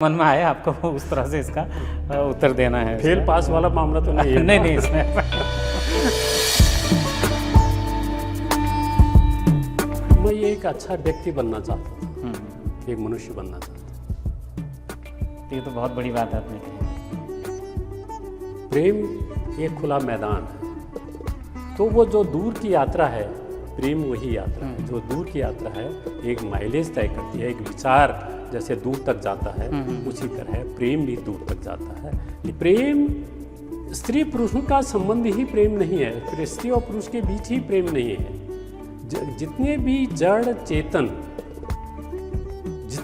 मन में आया आपको उस तरह से इसका उत्तर देना है। फेल पास वाला मामला तो नहीं है। नहीं नहीं इसमें मैं ये एक अच्छा व्यक्ति बनना चाहता था, एक मनुष्य बनना चाहता था। ये तो बहुत बड़ी बात है आपने कही। प्रेम एक खुला मैदान है, तो वो जो दूर की यात्रा है, प्रेम वही यात्रा है जो दूर की यात्रा है, एक माइलेज तय करती है। एक विचार जैसे दूर तक जाता है, उसी तरह प्रेम भी दूर तक जाता है। प्रेम स्त्री पुरुषों का संबंध ही प्रेम नहीं है, स्त्री और पुरुष के बीच ही प्रेम नहीं है। जितने भी जड़ चेतन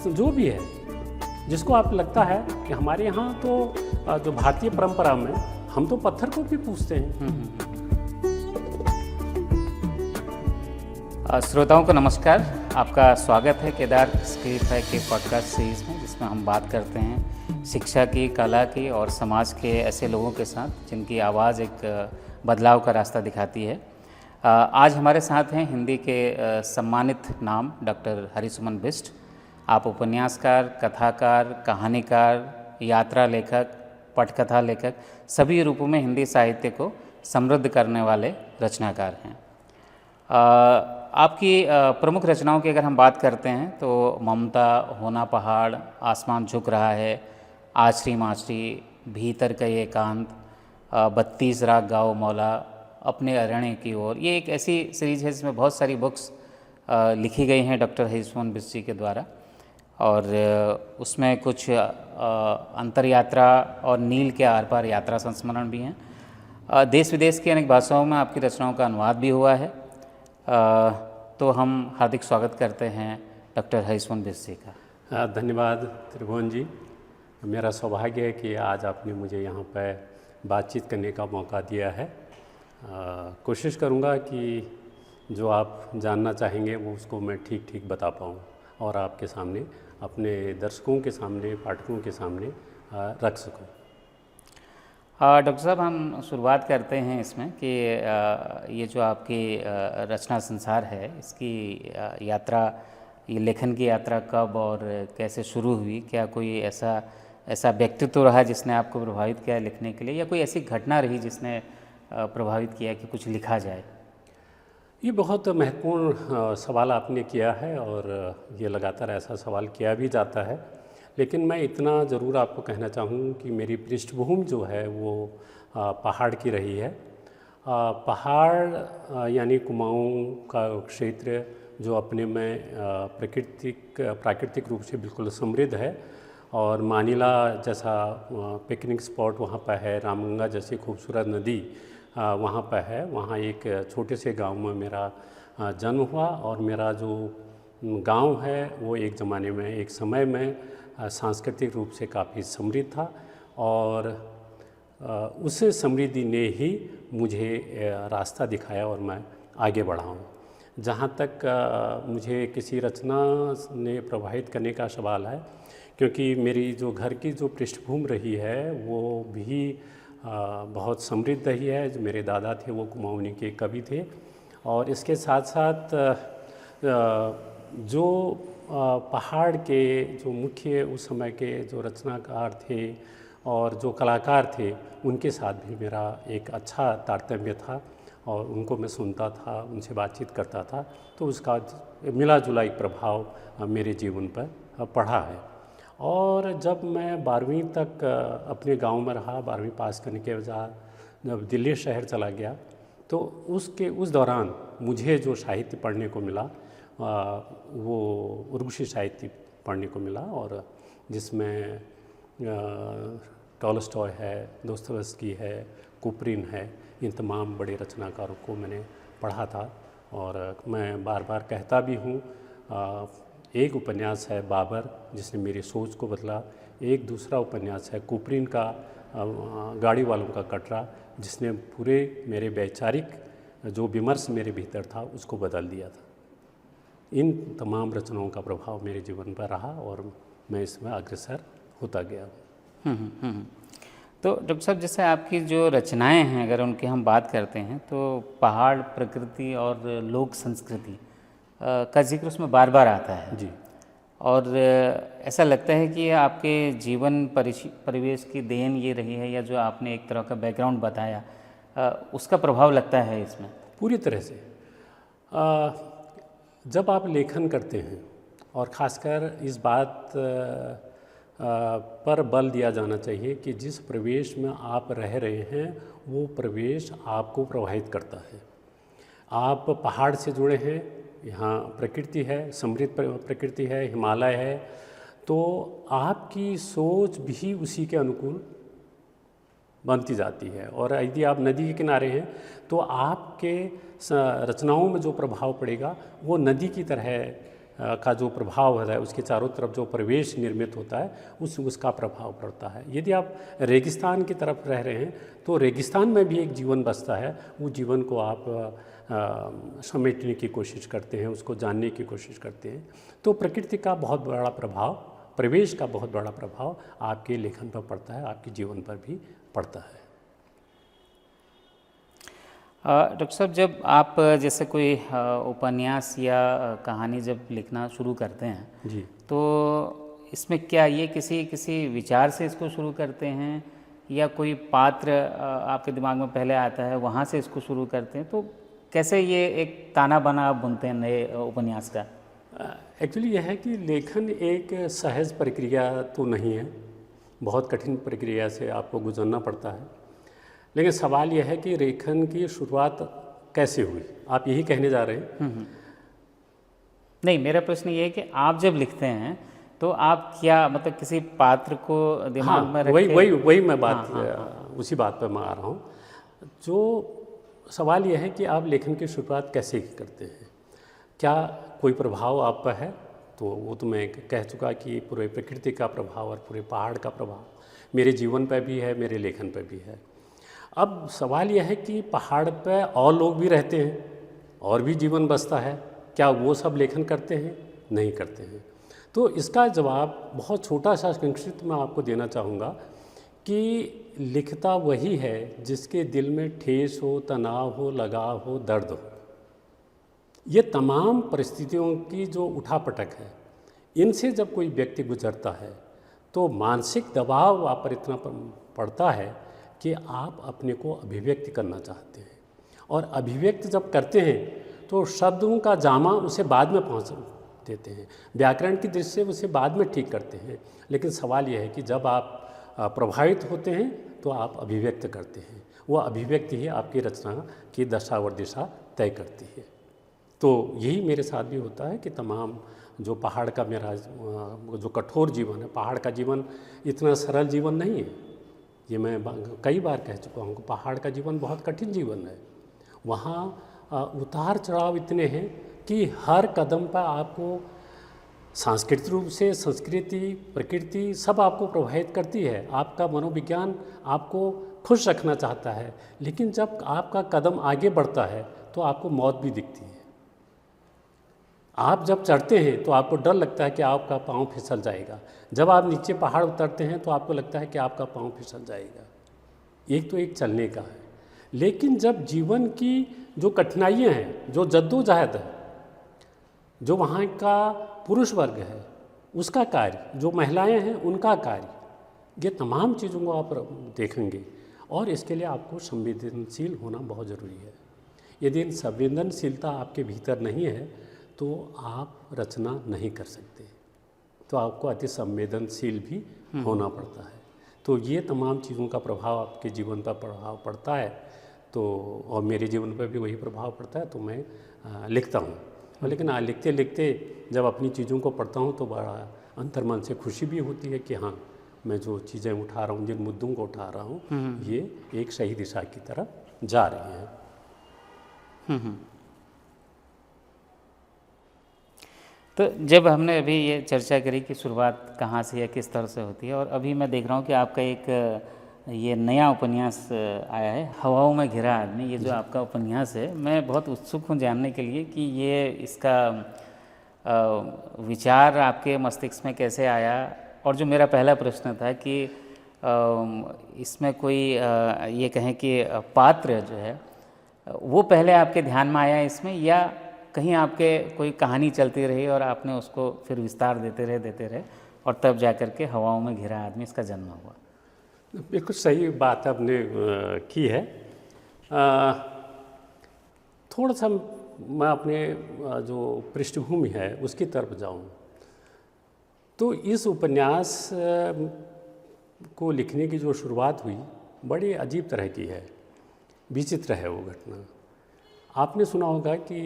जो भी है, जिसको आप लगता है कि हमारे यहाँ तो जो भारतीय परंपरा में हम तो पत्थर को भी पूजते हैं। श्रोताओं को नमस्कार, आपका स्वागत है केदार स्क्रिप्ट के पॉडकास्ट सीरीज़ में, जिसमें हम बात करते हैं शिक्षा की, कला की और समाज के ऐसे लोगों के साथ जिनकी आवाज़ एक बदलाव का रास्ता दिखाती है। आज हमारे साथ हैं हिंदी के सम्मानित नाम डॉक्टर हरिसुमन बिष्ट। आप उपन्यासकार, कथाकार, कहानीकार, यात्रा लेखक, पटकथा लेखक, सभी रूपों में हिंदी साहित्य को समृद्ध करने वाले रचनाकार हैं। आपकी प्रमुख रचनाओं की अगर हम बात करते हैं तो ममता, होना पहाड़, आसमान झुक रहा है, आचरी माचरी, भीतर का ये एकांत, 32 राग गाओ मौला, अपने अरण्य की ओर, ये एक ऐसी सीरीज है जिसमें बहुत सारी बुक्स लिखी गई हैं डॉक्टर हरिसुमन बिष्ट जी के द्वारा। और उसमें कुछ अंतर यात्रा और नील के आर पार यात्रा संस्मरण भी हैं। देश विदेश की अनेक भाषाओं में आपकी रचनाओं का अनुवाद भी हुआ है। तो हम हार्दिक स्वागत करते हैं डॉक्टर हरिसुमन बिष्ट जी का। धन्यवाद त्रिभुवन जी, मेरा सौभाग्य है कि आज आपने मुझे यहाँ पर बातचीत करने का मौका दिया है। कोशिश करूँगा कि जो आप जानना चाहेंगे वो उसको मैं ठीक ठीक बता पाऊँ और आपके सामने, अपने दर्शकों के सामने, पाठकों के सामने रख सकूँ। डॉक्टर साहब, हम शुरुआत करते हैं इसमें कि ये जो आपकी रचना संसार है, इसकी यात्रा, ये लेखन की यात्रा कब और कैसे शुरू हुई? क्या कोई ऐसा व्यक्तित्व रहा जिसने आपको प्रभावित किया लिखने के लिए, या कोई ऐसी घटना रही जिसने प्रभावित किया कि कुछ लिखा जाए? ये बहुत महत्वपूर्ण सवाल आपने किया है और ये लगातार ऐसा सवाल किया भी जाता है। लेकिन मैं इतना ज़रूर आपको कहना चाहूँ कि मेरी पृष्ठभूमि जो है वो पहाड़ की रही है। पहाड़ यानी कुमाऊँ का क्षेत्र जो अपने में प्राकृतिक रूप से बिल्कुल समृद्ध है, और मानिला जैसा पिकनिक स्पॉट वहाँ पर है, रामगंगा जैसी खूबसूरत नदी वहाँ पर है। वहाँ एक छोटे से गांव में मेरा जन्म हुआ, और मेरा जो गांव है वो एक ज़माने में, एक समय में सांस्कृतिक रूप से काफ़ी समृद्ध था, और उस समृद्धि ने ही मुझे रास्ता दिखाया और मैं आगे बढ़ा हूँ। जहाँ तक मुझे किसी रचना ने प्रभावित करने का सवाल है, क्योंकि मेरी जो घर की जो पृष्ठभूमि रही है वो भी बहुत समृद्ध रही है। जो मेरे दादा थे वो कुमाऊनी के कवि थे, और इसके साथ साथ जो पहाड़ के जो मुख्य उस समय के जो रचनाकार थे और जो कलाकार थे, उनके साथ भी मेरा एक अच्छा तारतम्य था, और उनको मैं सुनता था, उनसे बातचीत करता था, तो उसका मिला जुला एक प्रभाव मेरे जीवन पर पड़ा है। और जब मैं 12वीं तक अपने गांव में रहा, 12वीं पास करने के बाद जब दिल्ली शहर चला गया, तो उस दौरान मुझे जो साहित्य पढ़ने को मिला वो रूसी साहित्य पढ़ने को मिला, और जिसमें टॉलस्टॉय है, दोस्तोयेवस्की है, कुपरिन है, इन तमाम बड़े रचनाकारों को मैंने पढ़ा था। और मैं बार बार कहता भी हूँ, एक उपन्यास है बाबर जिसने मेरी सोच को बदला, एक दूसरा उपन्यास है कुपरिन का गाड़ी वालों का कटरा, जिसने पूरे मेरे वैचारिक जो विमर्श मेरे भीतर था उसको बदल दिया था। इन तमाम रचनाओं का प्रभाव मेरे जीवन पर रहा और मैं इसमें अग्रसर होता गया। तो डॉक्टर साहब, जैसे आपकी जो रचनाएं हैं, अगर उनकी हम बात करते हैं तो पहाड़, प्रकृति और लोक संस्कृति का जिक्र उसमें बार बार आता है जी। और ऐसा लगता है कि आपके जीवन परिवेश की देन ये रही है, या जो आपने एक तरह का बैकग्राउंड बताया उसका प्रभाव लगता है इसमें पूरी तरह से। जब आप लेखन करते हैं और ख़ासकर इस बात पर बल दिया जाना चाहिए कि जिस प्रवेश में आप रह रहे हैं वो प्रवेश आपको प्रभावित करता है। आप पहाड़ से जुड़े हैं, यहाँ प्रकृति है, समृद्ध प्रकृति है, हिमालय है, तो आपकी सोच भी उसी के अनुकूल बनती जाती है। और यदि आप नदी के किनारे हैं तो आपके रचनाओं में जो प्रभाव पड़ेगा वो नदी की तरह का जो प्रभाव है, उसके चारों तरफ जो परिवेश निर्मित होता है उसका प्रभाव पड़ता है। यदि आप रेगिस्तान की तरफ रह रहे हैं तो रेगिस्तान में भी एक जीवन बसता है, वो जीवन को आप समेटने की कोशिश करते हैं, उसको जानने की कोशिश करते हैं। तो प्रकृति का बहुत बड़ा प्रभाव, परिवेश का बहुत बड़ा प्रभाव आपके लेखन पर पड़ता है, आपके जीवन पर भी पड़ता है। डॉक्टर साहब, जब आप जैसे कोई उपन्यास या कहानी जब लिखना शुरू करते हैं जी, तो इसमें क्या ये किसी विचार से इसको शुरू करते हैं, या कोई पात्र आपके दिमाग में पहले आता है वहाँ से इसको शुरू करते हैं? तो कैसे ये एक ताना बाना आप बुनते हैं नए उपन्यास का? एक्चुअली यह है कि लेखन एक सहज प्रक्रिया तो नहीं है, बहुत कठिन प्रक्रिया से आपको गुजरना पड़ता है। लेकिन सवाल यह है कि लेखन की शुरुआत कैसे हुई, आप यही कहने जा रहे हैं? नहीं, मेरा प्रश्न ये है कि आप जब लिखते हैं तो आप क्या मतलब किसी पात्र को दिमाग में रख के? वही मैं बात उसी बात पर मैं आ रहा हूँ। जो सवाल यह है कि आप लेखन की शुरुआत कैसे करते हैं, क्या कोई प्रभाव आप पर है? तो वो तो मैं कह चुका कि पूरे प्रकृति का प्रभाव और पूरे पहाड़ का प्रभाव मेरे जीवन पर भी है, मेरे लेखन पर भी है। अब सवाल यह है कि पहाड़ पर और लोग भी रहते हैं और भी जीवन बसता है, क्या वो सब लेखन करते हैं? नहीं करते हैं। तो इसका जवाब बहुत छोटा सा संक्षिप्त मैं आपको देना चाहूँगा कि लिखता वही है जिसके दिल में ठेस हो, तनाव हो, लगाव हो, दर्द हो। ये तमाम परिस्थितियों की जो उठापटक है, इनसे जब कोई व्यक्ति गुजरता है तो मानसिक दबाव आप पर इतना पड़ता है कि आप अपने को अभिव्यक्त करना चाहते हैं, और अभिव्यक्त जब करते हैं तो शब्दों का जामा उसे बाद में पहुंच देते हैं, व्याकरण की दृष्टि से उसे बाद में ठीक करते हैं। लेकिन सवाल यह है कि जब आप प्रभावित होते हैं तो आप अभिव्यक्त करते हैं, वह अभिव्यक्ति ही आपकी रचना की दशा और दिशा तय करती है। तो यही मेरे साथ भी होता है कि तमाम जो पहाड़ का मेरा जो कठोर जीवन है, पहाड़ का जीवन इतना सरल जीवन नहीं है, ये मैं कई बार कह चुका हूँ। पहाड़ का जीवन बहुत कठिन जीवन है, वहाँ उतार चढ़ाव इतने हैं कि हर कदम पर आपको सांस्कृतिक रूप से संस्कृति, प्रकृति सब आपको प्रभावित करती है। आपका मनोविज्ञान आपको खुश रखना चाहता है, लेकिन जब आपका कदम आगे बढ़ता है तो आपको मौत भी दिखती है। आप जब चढ़ते हैं तो आपको डर लगता है कि आपका पाँव फिसल जाएगा, जब आप नीचे पहाड़ उतरते हैं तो आपको लगता है कि आपका पाँव फिसल जाएगा। एक तो एक चलने का है, लेकिन जब जीवन की जो कठिनाइयाँ हैं, जो जद्दोजहद है, जो वहाँ का पुरुष वर्ग है उसका कार्य, जो महिलाएं हैं उनका कार्य, ये तमाम चीज़ों को आप देखेंगे, और इसके लिए आपको संवेदनशील होना बहुत ज़रूरी है। यदि इन संवेदनशीलता आपके भीतर नहीं है तो आप रचना नहीं कर सकते, तो आपको अति संवेदनशील भी होना पड़ता है। तो ये तमाम चीज़ों का प्रभाव आपके जीवन पर प्रभाव पड़ता है, तो और मेरे जीवन पर भी वही प्रभाव पड़ता है, तो मैं लिखता हूँ। लेकिन लिखते लिखते जब अपनी चीज़ों को पढ़ता हूँ तो बड़ा अंतर्मन से खुशी भी होती है कि हाँ, मैं जो चीज़ें उठा रहा हूँ, जिन मुद्दों को उठा रहा हूँ, ये एक सही दिशा की तरफ जा रही हैं। तो जब हमने अभी ये चर्चा करी कि शुरुआत कहाँ से या किस तरह से होती है, और अभी मैं देख रहा हूँ कि आपका एक ये नया उपन्यास आया है, हवाओं में घिरा आदमी, ये जो आपका उपन्यास है, मैं बहुत उत्सुक हूँ जानने के लिए कि ये इसका विचार आपके मस्तिष्क में कैसे आया। और जो मेरा पहला प्रश्न था कि इसमें कोई ये कहें कि पात्र जो है वो पहले आपके ध्यान में आया इसमें, या कहीं आपके कोई कहानी चलती रही और आपने उसको फिर विस्तार देते रहे और तब जा कर के हवाओं में घिरा आदमी इसका जन्म हुआ? बिल्कुल सही बात आपने की है। थोड़ा सा मैं अपने जो पृष्ठभूमि है उसकी तरफ जाऊं तो इस उपन्यास को लिखने की जो शुरुआत हुई बड़ी अजीब तरह की है, विचित्र है वो घटना। आपने सुना होगा कि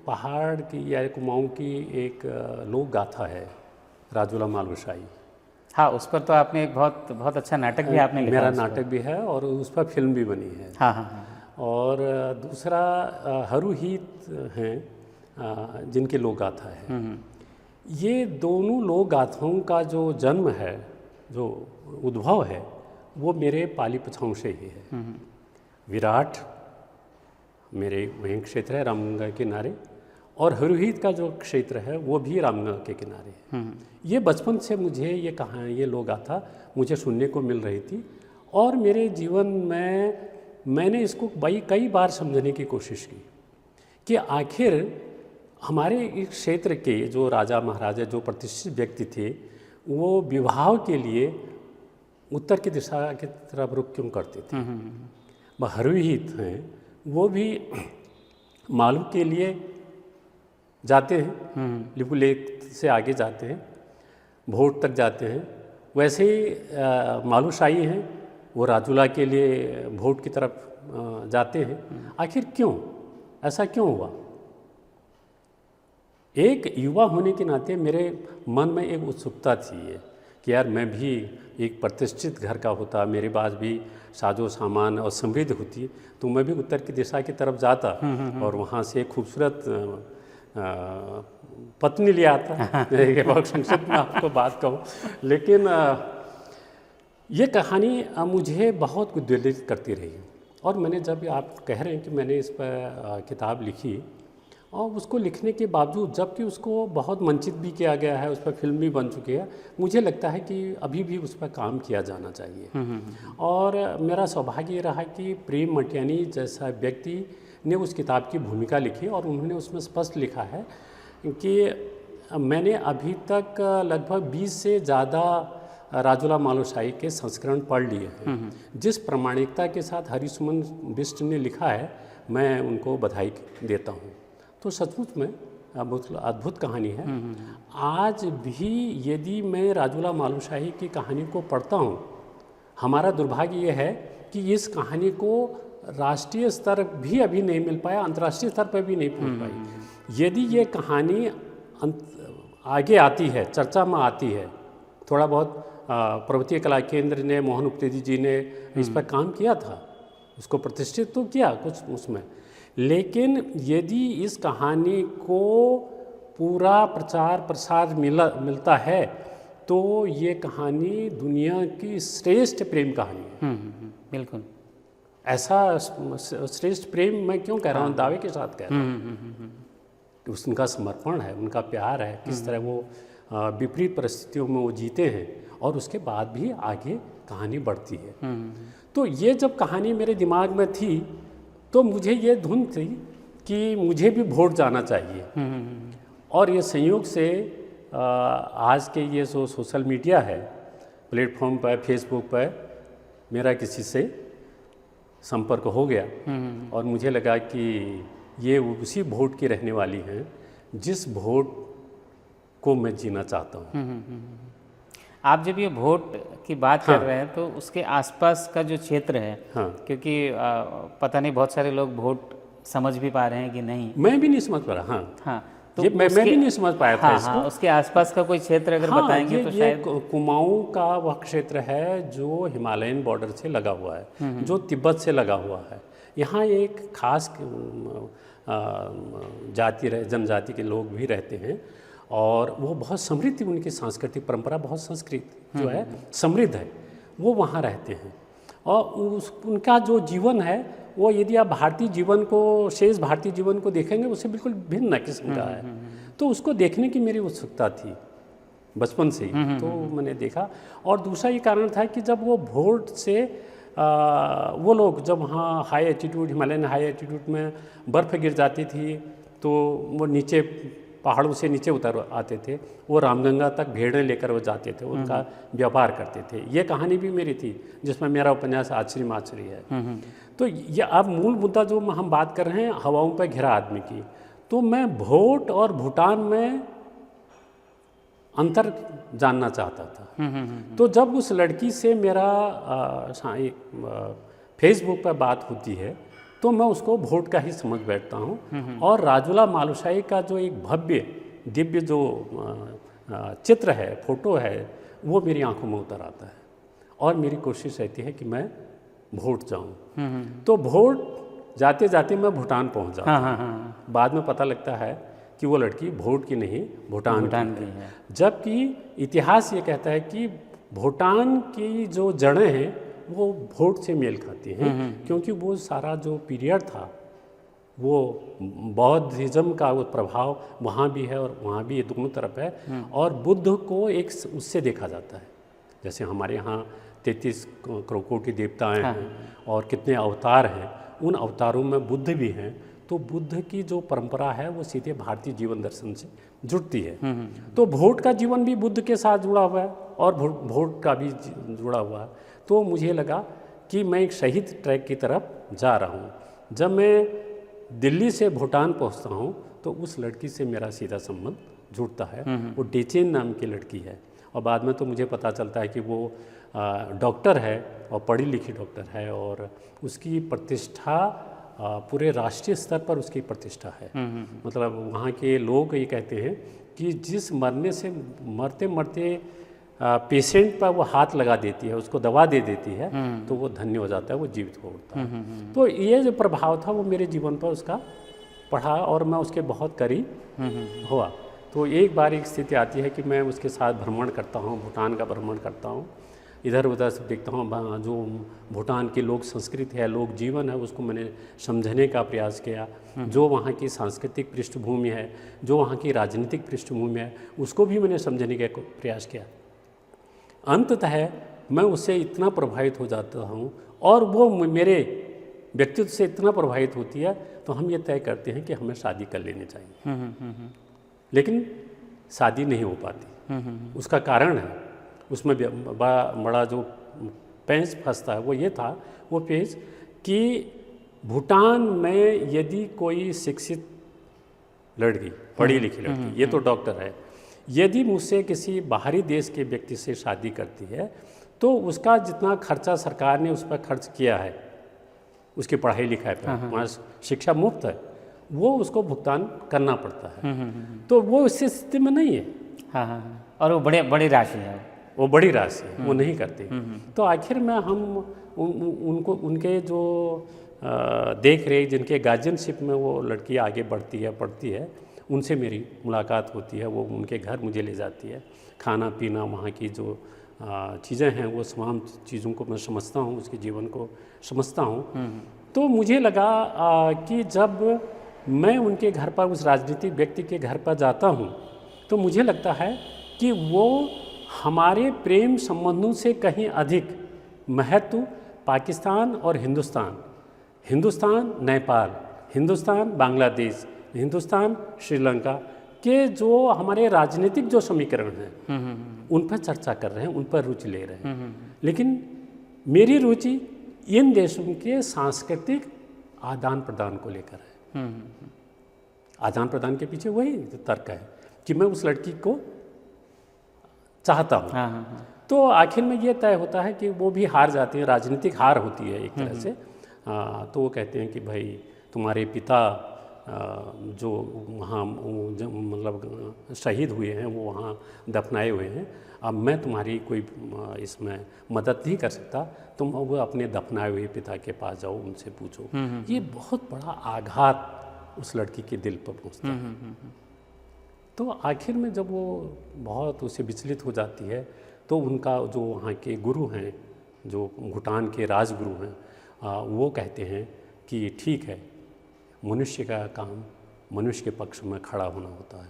पहाड़ की या कुमाऊं की एक लोक गाथा है, राजूला मालवशाही। हाँ, उस पर तो आपने एक बहुत अच्छा नाटक भी आपने लिखा। मेरा नाटक भी है और उस पर फिल्म भी बनी है। हाँ हाँ हाँ। और दूसरा हरुहीत हैं जिनकी लोक गाथा है। ये दोनों लोक गाथाओं का जो जन्म है, जो उद्भव है, वो मेरे पाली पछाऊ से ही है। विराट मेरे वहीं क्षेत्र है, रामगंगा के किनारे, और हरुहीत का जो क्षेत्र है वो भी रामगंगा के किनारे है। ये बचपन से मुझे ये कहानी, ये लोक गाथा मुझे सुनने को मिल रही थी और मेरे जीवन में मैंने इसको कई बार समझने की कोशिश की कि आखिर हमारे इस क्षेत्र के जो राजा महाराजा, जो प्रतिष्ठित व्यक्ति थे, वो विवाह के लिए उत्तर की दिशा की तरफ रुख क्यों करते थे। वह हरुहीत हैं, वो भी मालू के लिए जाते हैं, लिपु लेक से आगे जाते हैं, भोट तक जाते हैं। वैसे ही मालूशाही हैं, वो राजूला के लिए भोट की तरफ जाते हैं। आखिर क्यों, ऐसा क्यों हुआ? एक युवा होने के नाते मेरे मन में एक उत्सुकता थी ये कि यार मैं भी एक प्रतिष्ठित घर का होता, मेरे पास भी साजो सामान और समृद्धि होती, तो मैं भी उत्तर की दिशा की तरफ जाता और वहाँ से खूबसूरत पत्नी ले आता। बहुत संक्षिप्त में आपको बात कहूँ, लेकिन ये कहानी मुझे बहुत उद्वेलित करती रही। और मैंने, जब आप कह रहे हैं कि मैंने इस पर किताब लिखी, और उसको लिखने के बावजूद, जबकि उसको बहुत मंचित भी किया गया है, उस पर फिल्म भी बन चुकी है, मुझे लगता है कि अभी भी उस पर काम किया जाना चाहिए। और मेरा सौभाग्य ये रहा कि प्रेम मटियानी जैसा व्यक्ति ने उस किताब की भूमिका लिखी और उन्होंने उसमें स्पष्ट लिखा है कि मैंने अभी तक लगभग 20 से ज़्यादा राजूला मालवशाही के संस्करण पढ़ लिए हैं। जिस प्रामाणिकता के साथ हरिसुमन बिष्ट ने लिखा है, मैं उनको बधाई देता हूँ। तो सचमुच में बहुत अद्भुत कहानी है। आज भी यदि मैं राजूला मालवशाही की कहानी को पढ़ता हूँ, हमारा दुर्भाग्य ये है कि इस कहानी को राष्ट्रीय स्तर भी अभी नहीं मिल पाया, अंतर्राष्ट्रीय स्तर पर भी नहीं पहुँच पाई। यदि ये कहानी आगे आती है, चर्चा में आती है, थोड़ा बहुत पर्वतीय कला केंद्र ने, मोहन उप्तेजी जी ने इस पर काम किया था, उसको प्रतिष्ठित तो किया कुछ उसमें, लेकिन यदि इस कहानी को पूरा प्रचार प्रसार मिलता है तो ये कहानी दुनिया की श्रेष्ठ प्रेम कहानी है। बिल्कुल। ऐसा श्रेष्ठ प्रेम मैं क्यों कह रहा हूँ, दावे के साथ कह रहा हूँ कि उनका समर्पण है, उनका प्यार है, किस तरह वो विपरीत परिस्थितियों में वो जीते हैं और उसके बाद भी आगे कहानी बढ़ती है। तो ये जब कहानी मेरे दिमाग में थी तो मुझे ये धुन थी कि मुझे भी भोट जाना चाहिए। और ये संयोग से आज के ये जो सोशल मीडिया है, प्लेटफॉर्म पर, फेसबुक पर मेरा किसी से संपर्क हो गया और मुझे लगा कि ये उसी भोट की रहने वाली हैं जिस भोट को मैं जीना चाहता हूँ। आप जब ये भोट की बात कर रहे हैं तो उसके आसपास का जो क्षेत्र है, क्योंकि पता नहीं बहुत सारे लोग भोट समझ भी पा रहे हैं कि नहीं, मैं भी नहीं समझ पा रहा। हाँ, तो मैं भी नहीं समझ पाया था इसको। हाँ, उसके आसपास का कोई क्षेत्र अगर बताएंगे तो शायद। कुमाऊं का वह क्षेत्र है जो हिमालयन बॉर्डर से लगा हुआ है, जो तिब्बत से लगा हुआ है। यहाँ एक खास जनजाति के लोग भी रहते हैं और वो बहुत समृद्ध, उनकी सांस्कृतिक परंपरा बहुत संस्कृत जो है समृद्ध है, वो वहाँ रहते हैं। और उनका जो जीवन है वो, यदि आप भारतीय जीवन को, शेष भारतीय जीवन को देखेंगे, उससे बिल्कुल भिन्न किस्म का है। तो उसको देखने की मेरी उत्सुकता थी बचपन से ही, तो मैंने देखा। और दूसरा ये कारण था कि जब वो भोट से वो लोग जब वहाँ high altitude, Himalayan high altitude में बर्फ़ गिर जाती थी तो वो नीचे पहाड़ों से नीचे उतर आते थे, वो रामगंगा तक भेड़ें लेकर वो जाते थे, उनका व्यापार करते थे। ये कहानी भी मेरी थी जिसमें मेरा उपन्यास आचरी माचरी है। तो ये अब मूल मुद्दा जो हम बात कर रहे हैं हवाओं पर घिरा आदमी की, तो मैं भोट और भूटान में अंतर जानना चाहता था। तो जब उस लड़की से मेरा फेसबुक पर बात होती है तो मैं उसको भोट का ही समझ बैठता हूँ, और राजूला मालुशाही का जो एक भव्य दिव्य जो चित्र है, फोटो है, वो मेरी आंखों में उतर आता है और मेरी कोशिश रहती है कि मैं भोट जाऊँ। तो भोट जाते जाते मैं भूटान पहुँच जाता हूँ। बाद में पता लगता है कि वो लड़की भोट की नहीं भूटान की है। जबकि इतिहास ये कहता है कि भूटान की जो जड़ें हैं वो भोट से मेल खाती हैं, क्योंकि वो सारा जो पीरियड था वो बौद्धिज्म का वो प्रभाव वहाँ भी है और वहाँ भी, ये दोनों तरफ है। और बुद्ध को एक उससे देखा जाता है, जैसे हमारे यहाँ 33 कोटि देवताएं हैं और कितने अवतार हैं, उन अवतारों में बुद्ध भी हैं। तो बुद्ध की जो परंपरा है वो सीधे भारतीय जीवन दर्शन से जुड़ती है। तो भोट का जीवन भी बुद्ध के साथ जुड़ा हुआ है और भोट का भी जुड़ा हुआ है। तो मुझे लगा कि मैं एक सही ट्रैक की तरफ जा रहा हूँ। जब मैं दिल्ली से भूटान पहुँचता हूँ तो उस लड़की से मेरा सीधा संबंध जुड़ता है। वो डेचेन नाम की लड़की है, और बाद में तो मुझे पता चलता है कि वो डॉक्टर है और पढ़ी लिखी डॉक्टर है, और उसकी प्रतिष्ठा पूरे राष्ट्रीय स्तर पर उसकी प्रतिष्ठा है। मतलब वहाँ के लोग ये कहते हैं कि जिस मरते मरते पेशेंट पर वो हाथ लगा देती है, उसको दवा दे देती है, तो वो धन्य हो जाता है, वो जीवित हो उठता है। तो ये जो प्रभाव था वो मेरे जीवन पर उसका पढ़ा और मैं उसके बहुत करीब हुआ। तो एक बार एक स्थिति आती है कि मैं उसके साथ भ्रमण करता हूँ, भूटान का भ्रमण करता हूँ, इधर उधर से देखता हूँ, जो भूटान की लोक संस्कृति है, लोक जीवन है, उसको मैंने समझने का प्रयास किया। जो वहाँ की सांस्कृतिक पृष्ठभूमि है, जो वहाँ की राजनीतिक पृष्ठभूमि है, उसको भी मैंने समझने का प्रयास किया। अंततः मैं उससे इतना प्रभावित हो जाता हूँ और वो मेरे व्यक्तित्व से इतना प्रभावित होती है, तो हम ये तय करते हैं कि हमें शादी कर लेनी चाहिए। लेकिन शादी नहीं हो पाती। उसका कारण है, उसमें बड़ा जो पेंच फंसता है वो ये था, वो पेंच कि भूटान में यदि कोई शिक्षित लड़की, पढ़ी लिखी लड़की, ये तो डॉक्टर है, यदि मुझसे किसी बाहरी देश के व्यक्ति से शादी करती है तो उसका जितना खर्चा सरकार ने उस पर खर्च किया है, उसकी पढ़ाई लिखाई पर, वहाँ शिक्षा मुफ्त है, वो उसको भुगतान करना पड़ता है। तो वो इस स्थिति में नहीं है। और वो बड़ी राशि है, वो बड़ी राशि है, वो नहीं करते। तो आखिर में हम उनको उनके जो देख रेख, जिनके गार्जियनशिप में वो लड़की आगे बढ़ती है, पढ़ती है, उनसे मेरी मुलाकात होती है। वो उनके घर मुझे ले जाती है, खाना पीना, वहाँ की जो चीज़ें हैं वो तमाम चीज़ों को मैं समझता हूँ, उसके जीवन को समझता हूँ। तो मुझे लगा कि जब मैं उनके घर पर, उस राजनीतिक व्यक्ति के घर पर जाता हूँ, तो मुझे लगता है कि वो हमारे प्रेम संबंधों से कहीं अधिक महत्व पाकिस्तान और हिंदुस्तान नेपाल, हिंदुस्तान बांग्लादेश, हिंदुस्तान श्रीलंका के जो हमारे राजनीतिक जो समीकरण हैं उन पर चर्चा कर रहे हैं, उन पर रुचि ले रहे हैं। लेकिन मेरी रुचि इन देशों के सांस्कृतिक आदान प्रदान को लेकर है। आदान प्रदान के पीछे वही तर्क है कि मैं उस लड़की को चाहता हूँ। तो आखिर में ये तय होता है कि वो भी हार जाती है, राजनीतिक हार होती है एक तरह से। तो वो कहते हैं कि भाई तुम्हारे पिता जो वहाँ मतलब शहीद हुए हैं, वो वहाँ दफनाए हुए हैं, अब मैं तुम्हारी कोई इसमें मदद नहीं कर सकता, तुम वो अपने दफनाए हुए पिता के पास जाओ, उनसे पूछो। ये बहुत बड़ा आघात उस लड़की के दिल पर पहुँचता है। तो आखिर में जब वो बहुत उससे विचलित हो जाती है, तो उनका जो वहाँ के गुरु हैं, जो भूटान के राजगुरु हैं, वो कहते हैं कि ठीक है, मनुष्य का काम मनुष्य के पक्ष में खड़ा होना होता है।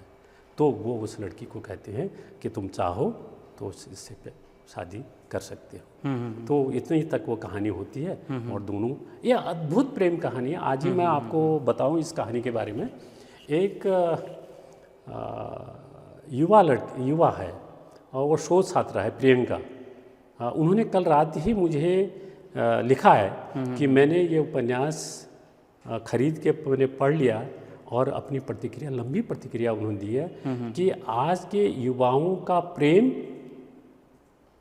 तो वो उस लड़की को कहते हैं कि तुम चाहो तो इससे शादी कर सकते हो। तो इतनी तक वो कहानी होती है। और दोनों, ये अद्भुत प्रेम कहानी है। आज ही मैं आपको बताऊं इस कहानी के बारे में। एक युवा है और वो शोध छात्रा है प्रियंका। उन्होंने कल रात ही मुझे लिखा है कि मैंने ये उपन्यास खरीद के मैंने पढ़ लिया और अपनी प्रतिक्रिया, लंबी प्रतिक्रिया उन्होंने दी है कि आज के युवाओं का प्रेम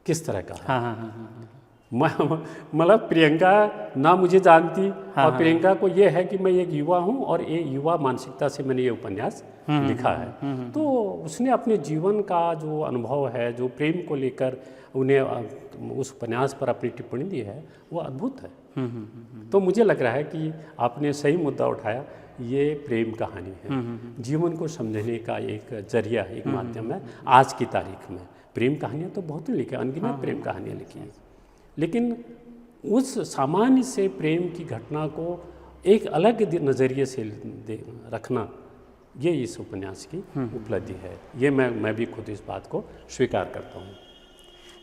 किस तरह का है। हाँ हाँ हाँ हाँ मतलब प्रियंका ना मुझे जानती और प्रियंका को ये है कि मैं एक युवा हूँ और एक युवा मानसिकता से मैंने ये उपन्यास लिखा है। तो उसने अपने जीवन का जो अनुभव है, जो प्रेम को लेकर उन्हें उस उपन्यास पर अपनी टिप्पणी दी है, वो अद्भुत है। तो मुझे लग रहा है कि आपने सही मुद्दा उठाया, ये प्रेम कहानी है, जीवन को समझने का एक जरिया, एक माध्यम है। आज की तारीख में प्रेम कहानियाँ तो बहुत लिखी, अनगिनत प्रेम कहानियाँ लिखी हैं, लेकिन उस सामान्य से प्रेम की घटना को एक अलग नज़रिए से रखना, ये इस उपन्यास की उपलब्धि है। ये मैं भी खुद इस बात को स्वीकार करता हूँ।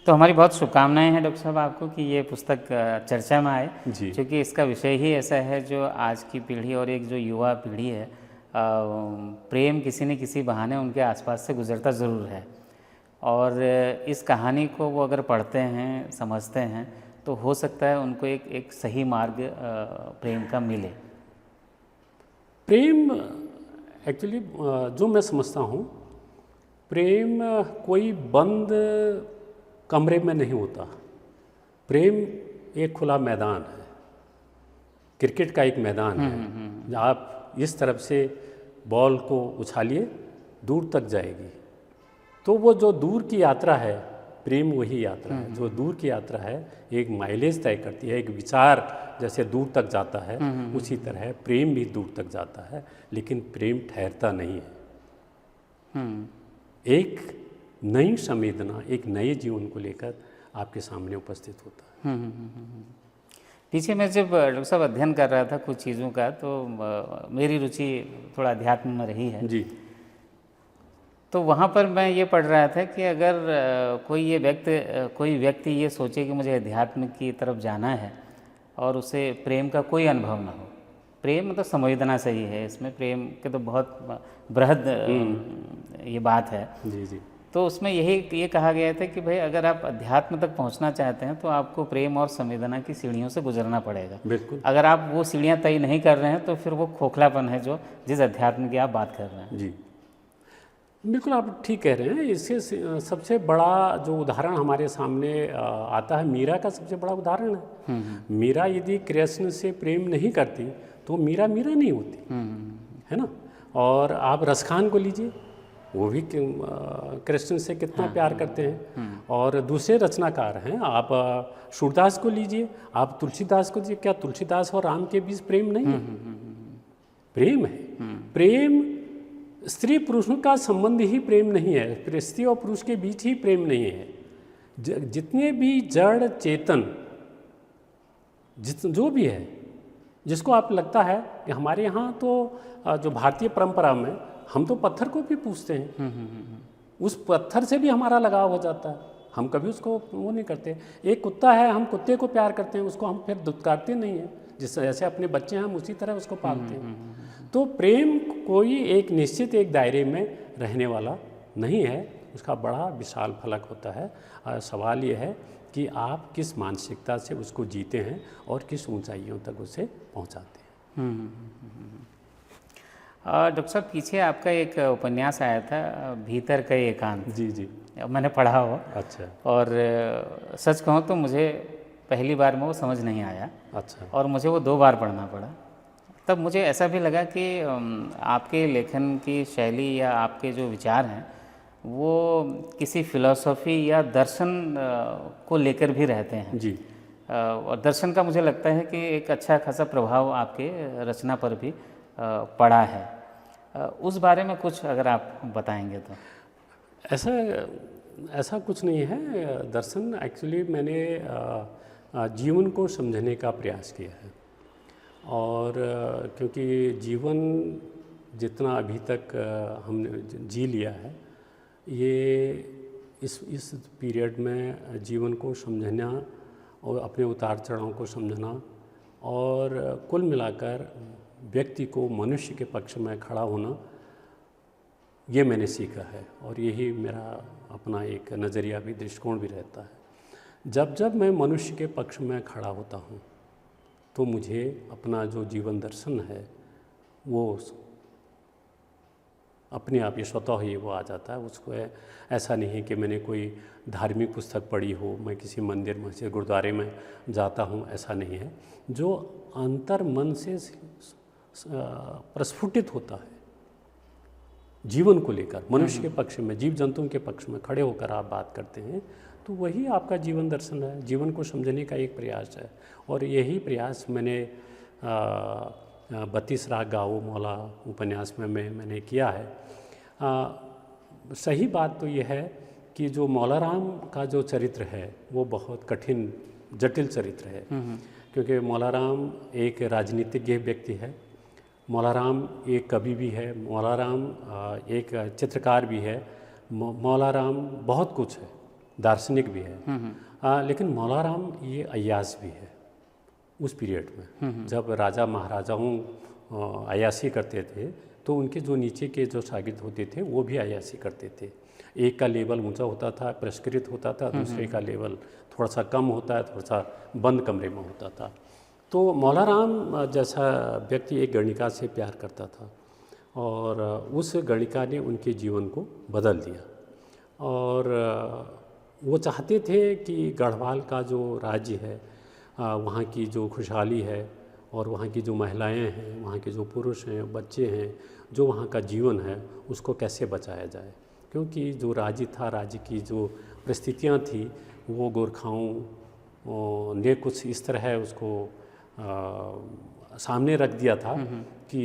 तो हमारी बहुत शुभकामनाएं हैं डॉक्टर साहब आपको कि ये पुस्तक चर्चा में आए, क्योंकि इसका विषय ही ऐसा है जो आज की पीढ़ी और एक जो युवा पीढ़ी है, प्रेम किसी न किसी बहाने उनके आसपास से गुजरता ज़रूर है। और इस कहानी को वो अगर पढ़ते हैं, समझते हैं, तो हो सकता है उनको एक सही मार्ग प्रेम का मिले। प्रेम एक्चुअली जो मैं समझता हूँ, प्रेम कोई बंद कमरे में नहीं होता। प्रेम एक खुला मैदान है, क्रिकेट का एक मैदान है। आप इस तरफ से बॉल को उछालिए, दूर तक जाएगी। तो वो जो दूर की यात्रा है, प्रेम वही यात्रा है। जो दूर की यात्रा है एक माइलेज तय करती है, एक विचार जैसे दूर तक जाता है, उसी तरह प्रेम भी दूर तक जाता है, लेकिन प्रेम ठहरता नहीं है। एक नई संवेदना, एक नए जीवन को लेकर आपके सामने उपस्थित होता है। पीछे मैं जब डॉक्टर साहब अध्ययन कर रहा था कुछ चीज़ों का, तो मेरी रुचि थोड़ा अध्यात्म में रही है जी। तो वहाँ पर मैं ये पढ़ रहा था कि अगर कोई व्यक्ति ये सोचे कि मुझे अध्यात्म की तरफ जाना है और उसे प्रेम का कोई अनुभव ना हो, प्रेम मतलब संवेदना सही है, इसमें प्रेम के तो बहुत बृहद ये बात है। जी जी। तो उसमें ये कहा गया था कि भाई अगर आप अध्यात्म तक पहुंचना चाहते हैं तो आपको प्रेम और संवेदना की सीढ़ियों से गुजरना पड़ेगा। बिल्कुल। अगर आप वो सीढ़ियां तय नहीं कर रहे हैं तो फिर वो खोखलापन है जो जिस अध्यात्म की आप बात कर रहे हैं। जी बिल्कुल, आप ठीक कह रहे हैं। इससे सबसे बड़ा जो उदाहरण हमारे सामने आता है, मीरा का सबसे बड़ा उदाहरण है। मीरा यदि कृष्ण से प्रेम नहीं करती तो मीरा नहीं होती, है ना। और आप रसखान को लीजिए, वो भी कृष्ण से कितना प्यार करते हैं। और दूसरे रचनाकार हैं, आप सूरदास को लीजिए, आप तुलसीदास को लीजिए, क्या तुलसीदास और राम के बीच प्रेम नहीं है? प्रेम है। प्रेम स्त्री पुरुषों का संबंध ही प्रेम नहीं है, स्त्री और पुरुष के बीच ही प्रेम नहीं है। जितने भी जड़ चेतन जो भी है, जिसको आप लगता है कि हमारे यहाँ तो जो भारतीय परंपरा में हम तो पत्थर को भी पूजते हैं, उस पत्थर से भी हमारा लगाव हो जाता है, हम कभी उसको वो नहीं करते। एक कुत्ता है, हम कुत्ते को प्यार करते हैं, उसको हम फिर दुत्कारते नहीं हैं, जैसे अपने बच्चे हैं हम उसी तरह उसको पालते हैं। तो प्रेम कोई एक निश्चित एक दायरे में रहने वाला नहीं है, उसका बड़ा विशाल फलक होता है। सवाल ये है कि आप किस मानसिकता से उसको जीते हैं और किस ऊंचाइयों तक उसे पहुंचाते हैं। डॉक्टर साहब, पीछे आपका एक उपन्यास आया था, भीतर का एकांत। जी जी, मैंने पढ़ा हो। अच्छा। और सच कहूँ तो मुझे पहली बार में वो समझ नहीं आया। अच्छा। और मुझे वो 2 बार पढ़ना पड़ा। तब मुझे ऐसा भी लगा कि आपके लेखन की शैली या आपके जो विचार हैं वो किसी फिलॉसफी या दर्शन को लेकर भी रहते हैं। जी। और दर्शन का मुझे लगता है कि एक अच्छा खासा प्रभाव आपके रचना पर भी पड़ा है। उस बारे में कुछ अगर आप बताएंगे तो। ऐसा कुछ नहीं है। दर्शन एक्चुअली मैंने जीवन को समझने का प्रयास किया है, और क्योंकि जीवन जितना अभी तक हमने जी लिया है, ये इस पीरियड में जीवन को समझना और अपने उतार चढ़ाव को समझना और कुल मिलाकर व्यक्ति को मनुष्य के पक्ष में खड़ा होना, ये मैंने सीखा है और यही मेरा अपना एक नज़रिया भी, दृष्टिकोण भी रहता है। जब जब मैं मनुष्य के पक्ष में खड़ा होता हूँ तो मुझे अपना जो जीवन दर्शन है वो अपने आप ही स्वतः ही वो आ जाता है। उसको ऐसा नहीं है कि मैंने कोई धार्मिक पुस्तक पढ़ी हो, मैं किसी मंदिर, मस्जिद, गुरुद्वारे में जाता हूँ, ऐसा नहीं है। जो अंतर मन से प्रस्फुटित होता है जीवन को लेकर, मनुष्य के पक्ष में, जीव जंतुओं के पक्ष में खड़े होकर आप बात करते हैं, तो वही आपका जीवन दर्शन है, जीवन को समझने का एक प्रयास है। और यही प्रयास मैंने 32 राग गाओ मौला उपन्यास में मैंने किया है। सही बात तो यह है कि जो मौला राम का जो चरित्र है वो बहुत कठिन जटिल चरित्र है, क्योंकि मौला राम एक राजनीतिज्ञ व्यक्ति है, मौला राम एक कवि भी है, मौला राम एक चित्रकार भी है, मौला राम बहुत कुछ है, दार्शनिक भी है। लेकिन मौला राम ये अय्याश भी है। उस पीरियड में जब राजा महाराजाओं अय्याशी करते थे तो उनके जो नीचे के जो शागिर्द होते थे वो भी अय्याशी करते थे। एक का लेवल ऊंचा होता था, परिष्कृत होता था, दूसरे का लेवल थोड़ा सा कम होता है, थोड़ा सा बंद कमरे में होता था। तो मौला राम जैसा व्यक्ति एक गणिका से प्यार करता था और उस गणिका ने उनके जीवन को बदल दिया। और वो चाहते थे कि गढ़वाल का जो राज्य है, वहाँ की जो खुशहाली है और वहाँ की जो महिलाएं हैं, वहाँ के जो पुरुष हैं, बच्चे हैं, जो वहाँ का जीवन है, उसको कैसे बचाया जाए। क्योंकि जो राज्य था, राज्य की जो परिस्थितियाँ थी, वो गोरखाओं ने कुछ इस तरह उसको सामने रख दिया था कि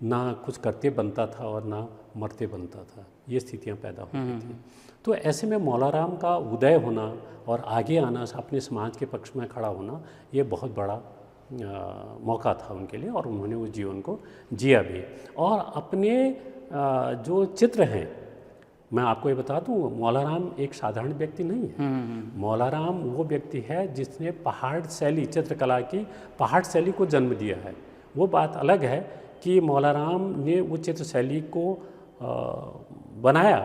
ना कुछ करते बनता था और ना मरते बनता था, ये स्थितियाँ पैदा होती थी। तो ऐसे में मौला राम का उदय होना और आगे आना, अपने समाज के पक्ष में खड़ा होना, ये बहुत बड़ा मौका था उनके लिए और उन्होंने उस जीवन को जिया भी। और अपने जो चित्र हैं, मैं आपको ये बता दूं, मौला राम एक साधारण व्यक्ति नहीं है। मौला राम वो व्यक्ति है जिसने पहाड़ शैली, चित्रकला की पहाड़ शैली को जन्म दिया है। वो बात अलग है कि मौला राम ने वो चित्र शैली को बनाया,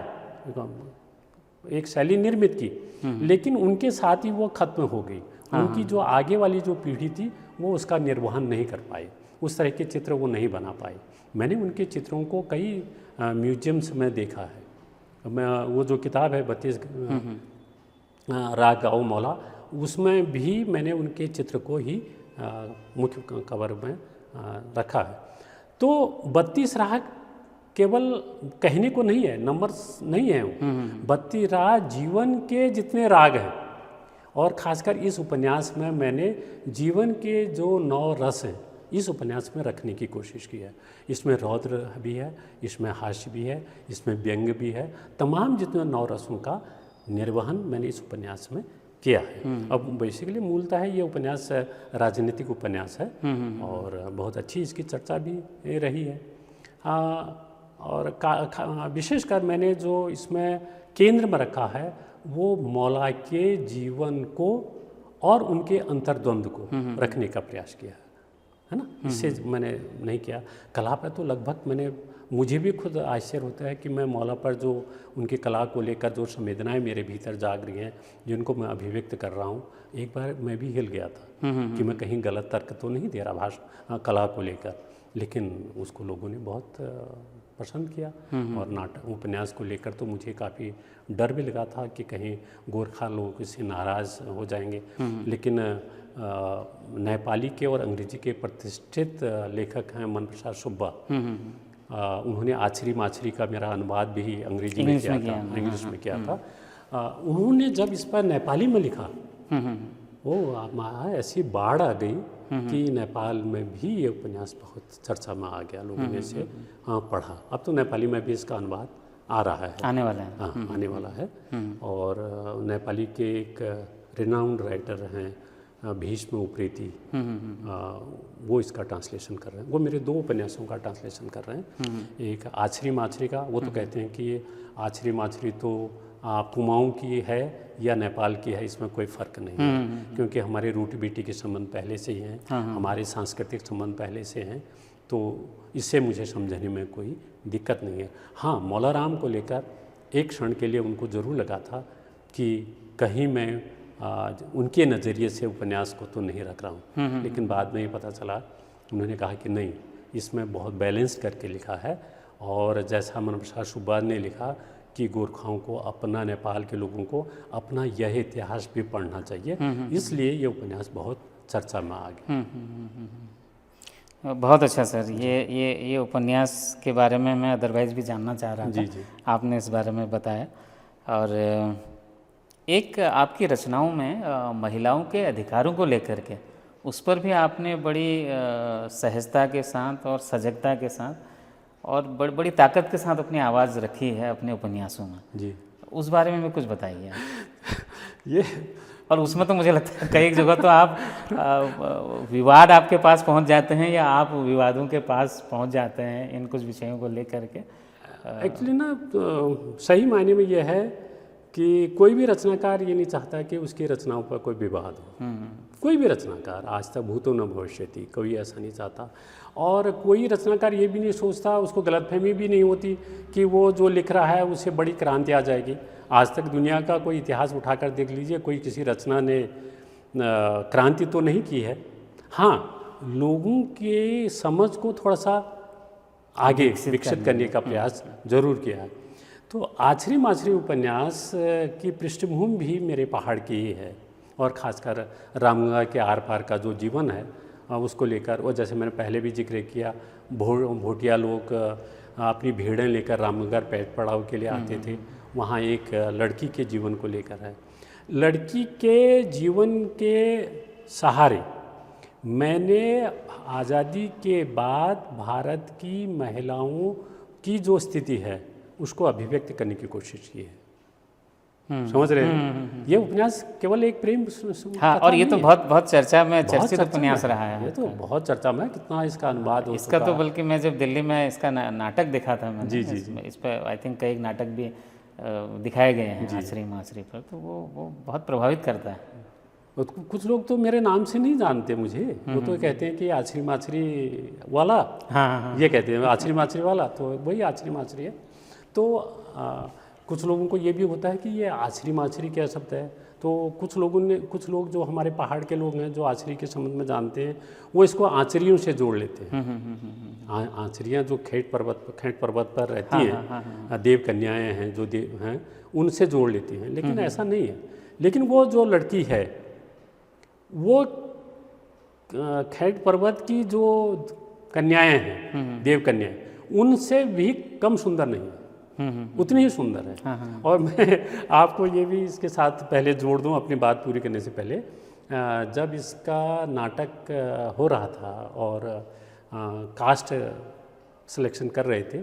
एक शैली निर्मित की, लेकिन उनके साथ ही वो खत्म हो गई। उनकी जो आगे वाली जो पीढ़ी थी वो उसका निर्वहन नहीं कर पाई, उस तरह के चित्र वो नहीं बना पाई। मैंने उनके चित्रों को कई म्यूजियम्स में देखा है। मैं वो जो किताब है 32 राग गाओ मौला, उसमें भी मैंने उनके चित्र को ही मुख्य कवर में रखा है। तो 32 राग केवल कहने को नहीं है, नंबर्स नहीं है। 32 राग जीवन के जितने राग हैं, और ख़ासकर इस उपन्यास में मैंने जीवन के जो 9 रस हैं इस उपन्यास में रखने की कोशिश की है। इसमें रौद्र भी है, इसमें हास्य भी है, इसमें व्यंग भी है। तमाम जितने 9 रसों का निर्वहन मैंने इस उपन्यास में किया है। अब बेसिकली मूलतः है ये उपन्यास राजनीतिक उपन्यास है और बहुत अच्छी इसकी चर्चा भी रही है। और विशेषकर मैंने जो इसमें केंद्र में रखा है वो मौला के जीवन को और उनके अंतर्द्वंद को रखने का प्रयास किया है ना। इससे मैंने नहीं किया। कला पर तो लगभग मुझे भी खुद आश्चर्य होता है कि मैं मौला पर जो उनकी कला को लेकर जो संवेदनाएं मेरे भीतर जाग रही हैं, जिनको मैं अभिव्यक्त कर रहा हूँ, एक बार मैं भी हिल गया था कि मैं कहीं गलत तर्क तो नहीं दे रहा कला को लेकर, लेकिन उसको लोगों ने बहुत पसंद किया। और नाटक उपन्यास को लेकर तो मुझे काफ़ी डर भी लगा था कि कहीं गोरखा लोग इससे नाराज़ हो जाएंगे, लेकिन नेपाली के और अंग्रेजी के प्रतिष्ठित लेखक हैं मन प्रसाद सुब्बा, उन्होंने आछरी माछरी का मेरा अनुवाद भी अंग्रेजी में किया था, इंग्लिश में किया था। उन्होंने जब इस पर नेपाली में लिखा, वो ऐसी बाढ़ आ गई कि नेपाल में भी ये उपन्यास बहुत चर्चा में आ गया, लोगों ने इसे पढ़ा। अब तो नेपाली में भी इसका अनुवाद आ रहा है, आने वाला है। हाँ, आने वाला है। और नेपाली के एक रिनाउंड राइटर हैं भीष्म उप्रेती, वो इसका ट्रांसलेशन कर रहे हैं। वो मेरे 2 उपन्यासों का ट्रांसलेशन कर रहे हैं। एक आछरी माछरी का, वो तो कहते हैं कि ये आछरी माछरी तो कुमाऊं की है या नेपाल की है, इसमें कोई फ़र्क नहीं है, क्योंकि हमारे रूट बीटी के संबंध पहले से ही हैं, हमारे सांस्कृतिक संबंध पहले से हैं। तो इससे मुझे समझने में कोई दिक्कत नहीं है। हाँ, मौला राम को लेकर एक क्षण के लिए उनको ज़रूर लगा था कि कहीं मैं उनके नज़रिए से उपन्यास को तो नहीं रख रहा हूँ, लेकिन बाद में ये पता चला, उन्होंने कहा कि नहीं, इसमें बहुत बैलेंस करके लिखा है। और जैसा मन प्रसाद सुब्बाद ने लिखा कि गोरखाओं को अपना, नेपाल के लोगों को अपना यह इतिहास भी पढ़ना चाहिए, इसलिए ये उपन्यास बहुत चर्चा में आ गया। बहुत अच्छा सर। ये उपन्यास के बारे में मैं अदरवाइज़ भी जानना चाह रहा था। जी जी। आपने इस बारे में बताया। और एक आपकी रचनाओं में महिलाओं के अधिकारों को लेकर के, उस पर भी आपने बड़ी सहजता के साथ और सजगता के साथ और बड़ी ताकत के साथ अपनी आवाज़ रखी है अपने उपन्यासों में। जी, उस बारे में भी कुछ बताइए आप। ये और उसमें तो मुझे लगता है कई जगह तो आप विवाद आपके पास पहुंच जाते हैं या आप विवादों के पास पहुंच जाते हैं इन कुछ विषयों को लेकर के। एक्चुअली ना, तो सही मायने में यह है कि कोई भी रचनाकार ये नहीं चाहता कि उसकी रचनाओं पर कोई विवाद हो। कोई भी रचनाकार, आज तक भूतो न भविष्यति, कोई ऐसा नहीं चाहता। और कोई रचनाकार ये भी नहीं सोचता, उसको गलतफहमी भी नहीं होती कि वो जो लिख रहा है उससे बड़ी क्रांति आ जाएगी। आज तक दुनिया का कोई इतिहास उठाकर देख लीजिए, कोई किसी रचना ने क्रांति तो नहीं की है। हाँ, लोगों के समझ को थोड़ा सा आगे विकसित करने का प्रयास जरूर किया है। तो आछरी माछरी उपन्यास की पृष्ठभूमि भी मेरे पहाड़ की ही है, और ख़ासकर रामगंगा के आर पार का जो जीवन है उसको लेकर। और जैसे मैंने पहले भी जिक्र किया, भोटिया लोग अपनी भेड़ें लेकर रामगंगा पेट पड़ाव के लिए आते थे। वहाँ एक लड़की के जीवन को लेकर है। लड़की के जीवन के सहारे मैंने आज़ादी के बाद भारत की महिलाओं की जो स्थिति है उसको अभिव्यक्त करने की कोशिश की है। समझ रहे हैं? ये उपन्यास केवल एक प्रेम हाँ, और ये तो बहुत चर्चा में चर्चित उपन्यास रहा है। ये तो बहुत चर्चा में, कितना इसका अनुवाद हो इसका तो बल्कि मैं जब दिल्ली में इसका नाटक देखा था मैंने, जी जी इस पर आई थिंक कई नाटक भी दिखाए गए हैं आछरी माछरी पर, तो वो बहुत प्रभावित करता है। कुछ लोग तो मेरे नाम से नहीं जानते मुझे, वो तो कहते हैं कि आछरी माछरी वाला। हाँ, ये कहते हैं आछरी माछरी वाला, तो वही आछरी माछरी है। तो कुछ लोगों को ये भी होता है कि ये आछरी माछरी क्या शब्द है। तो कुछ लोग जो हमारे पहाड़ के लोग हैं जो आछरी के संबंध में जानते हैं, वो इसको आंचरियों से जोड़ लेते हैं। आंचरियाँ जो खेट पर्वत पर रहती हैं, देव कन्याएँ हैं जो देव हैं, उनसे जोड़ लेती हैं, लेकिन ऐसा नहीं है। लेकिन वो जो लड़की है वो खेट पर्वत की जो कन्याएँ हैं, देव कन्याएँ, उनसे भी कम सुंदर नहीं है, उतनी ही सुंदर है। और मैं आपको ये भी इसके साथ पहले जोड़ दूं अपनी बात पूरी करने से पहले, जब इसका नाटक हो रहा था और कास्ट सिलेक्शन कर रहे थे,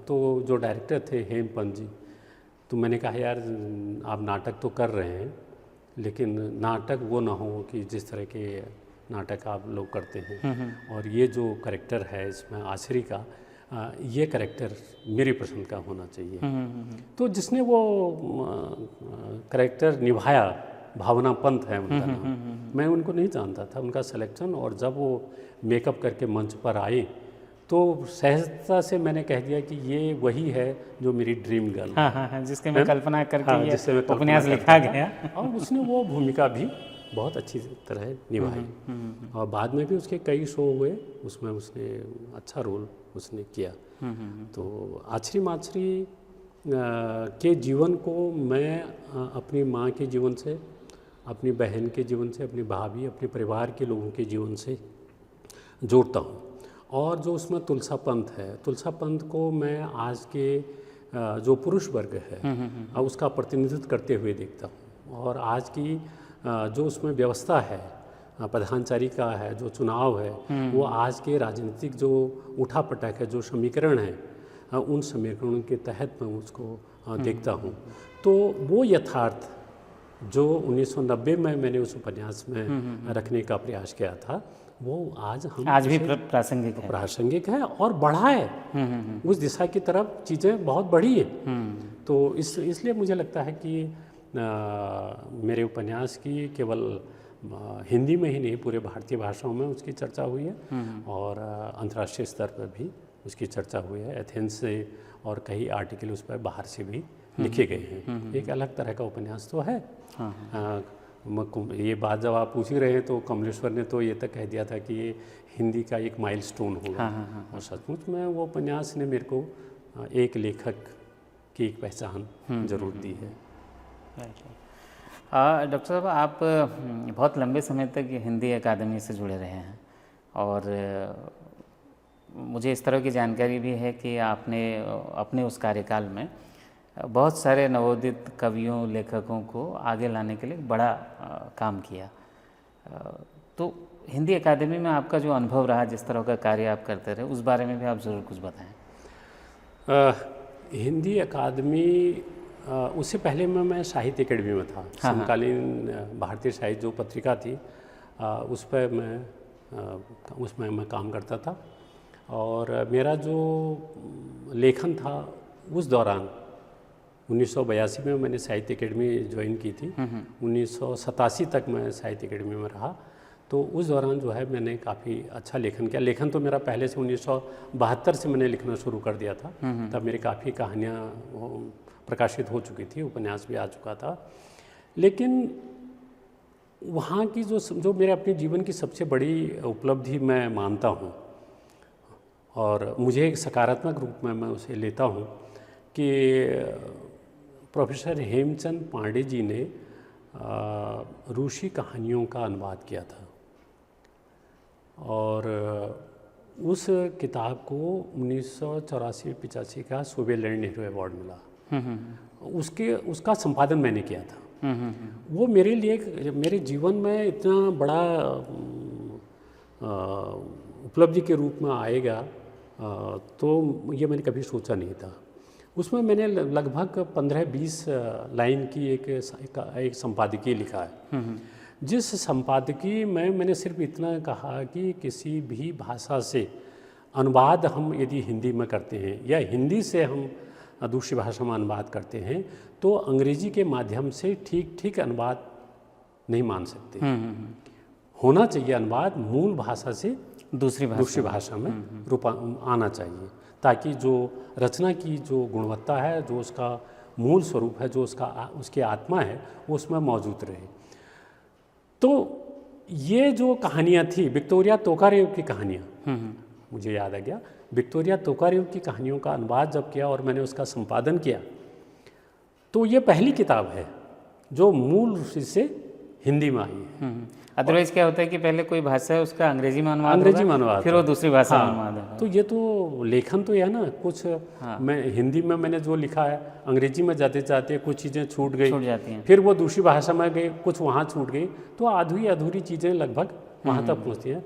तो जो डायरेक्टर थे हेमपंत जी, तो मैंने कहा यार आप नाटक तो कर रहे हैं, लेकिन नाटक वो ना हो कि जिस तरह के नाटक आप लोग करते हैं, और ये जो करैक्टर है इसमें आछरी का, ये करैक्टर मेरी पसंद का होना चाहिए। तो जिसने वो करैक्टर निभाया, भावना पंत है उनका नाम, मैं उनको नहीं जानता था, उनका सिलेक्शन, और जब वो मेकअप करके मंच पर आए तो सहजता से मैंने कह दिया कि ये वही है जो मेरी ड्रीम गर्ल, हाँ, जिसके मैं कल्पना करके ये उपन्यास लिखा गया। और उसने वो भूमिका भी बहुत अच्छी तरह निभाई, और बाद में भी उसके कई शो हुए, उसमें उसने अच्छा रोल उसने किया। तो आछरी माछरी के जीवन को मैं अपनी माँ के जीवन से, अपनी बहन के जीवन से, अपनी भाभी, अपने परिवार के लोगों के जीवन से जोड़ता हूँ। और जो उसमें तुलसा पंत है, तुलसा पंत को मैं आज के जो पुरुष वर्ग है उसका प्रतिनिधित्व करते हुए देखता हूँ। और आज की जो उसमें व्यवस्था है, प्रधानचारी का है, जो चुनाव है, वो आज के राजनीतिक जो उठापटक है, जो समीकरण है, उन समीकरणों के तहत मैं उसको देखता हूँ। तो वो यथार्थ जो 1990 में मैंने उस उपन्यास में रखने का प्रयास किया था, वो आज भी प्रासंगिक है और बढ़ा है। उस दिशा की तरफ चीज़ें बहुत बढ़ी हैं। तो इसलिए मुझे लगता है कि मेरे उपन्यास की केवल हिंदी में ही नहीं पूरे भारतीय भाषाओं में उसकी चर्चा हुई है और अंतर्राष्ट्रीय स्तर पर भी उसकी चर्चा हुई है। एथेंस से और कई आर्टिकल उस पर बाहर से भी लिखे गए हैं। एक अलग तरह का उपन्यास तो है। ये बात जब आप पूछ ही रहे हैं तो कमलेश्वर ने तो ये तक कह दिया था कि ये हिंदी का एक माइलस्टोन होगा। और सचमुच में वो उपन्यास ने मेरे को एक लेखक की एक पहचान जरूर दी है। डॉक्टर साहब, आप बहुत लंबे समय तक हिंदी अकादमी से जुड़े रहे हैं और मुझे इस तरह की जानकारी भी है कि आपने अपने उस कार्यकाल में बहुत सारे नवोदित कवियों लेखकों को आगे लाने के लिए बड़ा काम किया। तो हिंदी अकादमी में आपका जो अनुभव रहा, जिस तरह का कार्य आप करते रहे, उस बारे में भी आप ज़रूर कुछ बताएं। हिंदी अकादमी उससे पहले मैं साहित्य अकेडमी में था। समकालीन भारतीय साहित्य जो पत्रिका थी उस पर उसमें मैं काम करता था और मेरा जो लेखन था उस दौरान 1982 में मैंने साहित्य अकेडमी ज्वाइन की थी। 1987 तक मैं साहित्य अकेडमी में रहा। तो उस दौरान जो है मैंने काफ़ी अच्छा लेखन किया। लेखन तो मेरा पहले से 1972 से मैंने लिखना शुरू कर दिया था। तब मेरी काफ़ी कहानियाँ प्रकाशित हो चुकी थी, उपन्यास भी आ चुका था। लेकिन वहाँ की जो मेरे अपने जीवन की सबसे बड़ी उपलब्धि मैं मानता हूँ और मुझे एक सकारात्मक रूप में मैं उसे लेता हूँ कि प्रोफेसर हेमचंद पांडे जी ने रूसी कहानियों का अनुवाद किया था और उस किताब को 1984-85 का सोवियत नेहरू अवार्ड मिला। उसका संपादन मैंने किया था। वो मेरे लिए मेरे जीवन में इतना बड़ा उपलब्धि के रूप में आएगा तो ये मैंने कभी सोचा नहीं था। उसमें मैंने लगभग 15-20 लाइन की एक संपादकीय लिखा है। जिस संपादकीय में मैंने सिर्फ इतना कहा कि किसी भी भाषा से अनुवाद हम यदि हिंदी में करते हैं या हिंदी से हम दूसरी भाषा में अनुवाद करते हैं तो अंग्रेजी के माध्यम से ठीक अनुवाद नहीं मान सकते। होना चाहिए अनुवाद मूल भाषा से दूसरी भाषा में आना चाहिए ताकि जो रचना की जो गुणवत्ता है, जो उसका मूल स्वरूप है, जो उसकी आत्मा है, वो उसमें मौजूद रहे। तो ये जो कहानियाँ थी विक्टोरिया तोकारेव की कहानियाँ, मुझे याद आ गया विक्टोरिया तोकारेव की कहानियों का अनुवाद जब किया और मैंने उसका संपादन किया तो ये पहली किताब है जो मूल रूप से हिंदी में आई है। अदरवाइज क्या होता है कि पहले कोई भाषा है उसका अंग्रेजी में अनुवाद फिर वो दूसरी भाषा में अनुवाद है। तो ये तो लेखन तो है ना कुछ। मैं हिंदी में मैंने जो लिखा है अंग्रेजी में जाते जाते कुछ चीज़ें छूट जाती हैं, फिर वो दूसरी भाषा में गई, कुछ वहाँ छूट गई, तो अधूरी चीज़ें लगभग वहाँ तक पहुँचती हैं।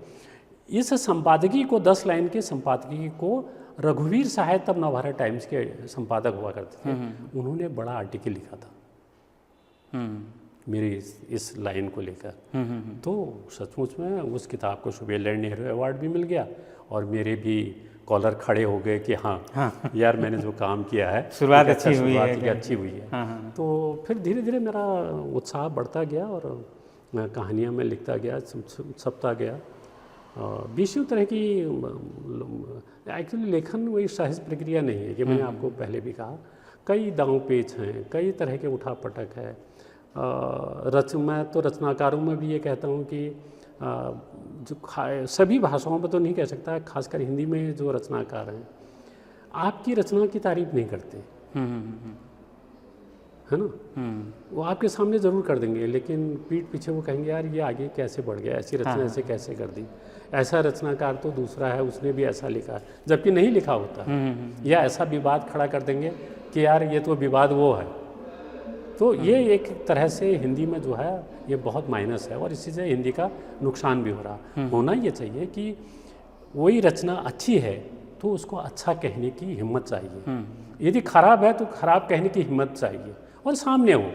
इस संपादकीय को 10 लाइन के संपादकीय को रघुवीर सहाय तब नवभारत टाइम्स के संपादक हुआ करते थे, उन्होंने बड़ा आर्टिकल लिखा था मेरी इस लाइन को लेकर। तो सचमुच में उस किताब को सोवियत नेहरू अवार्ड भी मिल गया और मेरे भी कॉलर खड़े हो गए कि हाँ यार मैंने जो काम किया है शुरुआत अच्छी हुई है। तो फिर धीरे धीरे मेरा उत्साह बढ़ता गया और कहानियाँ मैं लिखता गया, छपता गया। बीसों तरह की एक्चुअली लेखन वही सहज प्रक्रिया नहीं है, ये मैंने आपको पहले भी कहा। कई दांव पेच हैं, कई तरह के उठा पटक है। मैं तो रचनाकारों में भी ये कहता हूँ कि जो सभी भाषाओं में तो नहीं कह सकता, खासकर हिंदी में जो रचनाकार हैं आपकी रचना की तारीफ नहीं करते, है ना। वो आपके सामने ज़रूर कर देंगे लेकिन पीठ पीछे वो कहेंगे यार ये आगे कैसे बढ़ गया, ऐसी रचना ऐसे कैसे कर दी, ऐसा रचनाकार तो दूसरा है उसने भी ऐसा लिखा, जबकि नहीं लिखा होता। या ऐसा विवाद खड़ा कर देंगे कि यार ये तो विवाद वो है। तो ये एक तरह से हिंदी में जो है ये बहुत माइनस है और इसी से हिंदी का नुकसान भी हो रहा। होना ये चाहिए कि वही रचना अच्छी है तो उसको अच्छा कहने की हिम्मत चाहिए, यदि खराब है तो खराब कहने की हिम्मत चाहिए और सामने हो।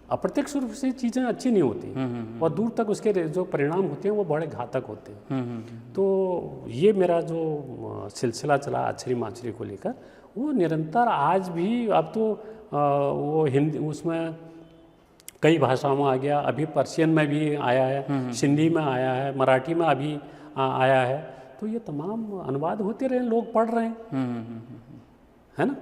अप्रत्यक्ष रूप से चीज़ें अच्छी नहीं होती और दूर तक उसके जो परिणाम होते हैं वो बड़े घातक होते हैं। तो ये मेरा जो सिलसिला चला आछरी माछरी को लेकर वो निरंतर आज भी, अब तो वो हिंदी उसमें कई भाषाओं में आ गया, अभी पर्शियन में भी आया है, सिंधी में आया है, मराठी में अभी आया है। तो ये तमाम अनुवाद होते रहे, लोग पढ़ रहे हैं, है ना।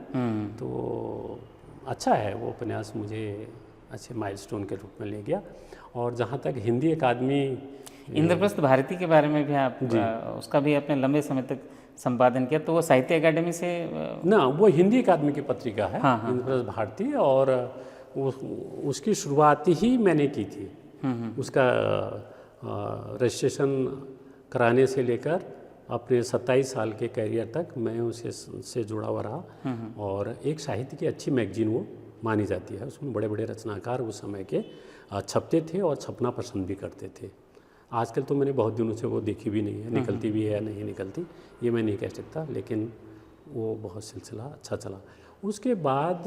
तो अच्छा है वो उपन्यास, मुझे अच्छे माइलस्टोन के रूप में ले गया। और जहाँ तक हिंदी अकादमी, इंद्रप्रस्थ भारती के बारे में भी आप उसका भी आपने लंबे समय तक संपादन किया, तो वो साहित्य अकादमी से ना, वो हिंदी अकादमी की पत्रिका है इंद्रप्रस्थ भारती, और उसकी शुरुआत ही मैंने की थी। उसका रजिस्ट्रेशन कराने से लेकर अपने 27 साल के कैरियर तक मैं उससे जुड़ा हुआ रहा। और एक साहित्य की अच्छी मैगजीन वो मानी जाती है, उसमें बड़े बड़े रचनाकार उस समय के छपते थे और छपना पसंद भी करते थे। आजकल तो मैंने बहुत दिनों से वो देखी भी नहीं है, निकलती भी है या नहीं निकलती ये मैं नहीं कह सकता, लेकिन वो बहुत सिलसिला अच्छा चला। उसके बाद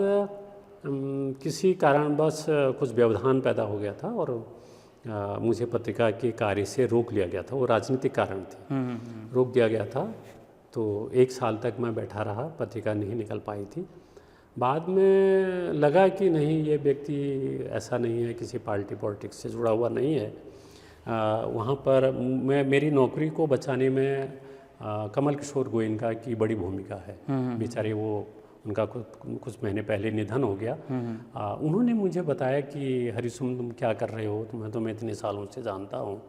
किसी कारणवश कुछ व्यवधान पैदा हो गया था और मुझे पत्रिका के कार्य से रोक लिया गया था। वो राजनीतिक कारण थे, रोक दिया गया था। तो 1 साल तक मैं बैठा रहा, पत्रिका नहीं निकल पाई थी। बाद में लगा कि नहीं, ये व्यक्ति ऐसा नहीं है, किसी पार्टी पॉलिटिक्स से जुड़ा हुआ नहीं है। वहाँ पर मेरी नौकरी को बचाने में कमल किशोर गोयनका की बड़ी भूमिका है। बेचारे वो, उनका कुछ महीने पहले निधन हो गया। उन्होंने मुझे बताया कि हरिसुम तुम क्या कर रहे हो, तुम्हें इतने सालों से जानता हूँ,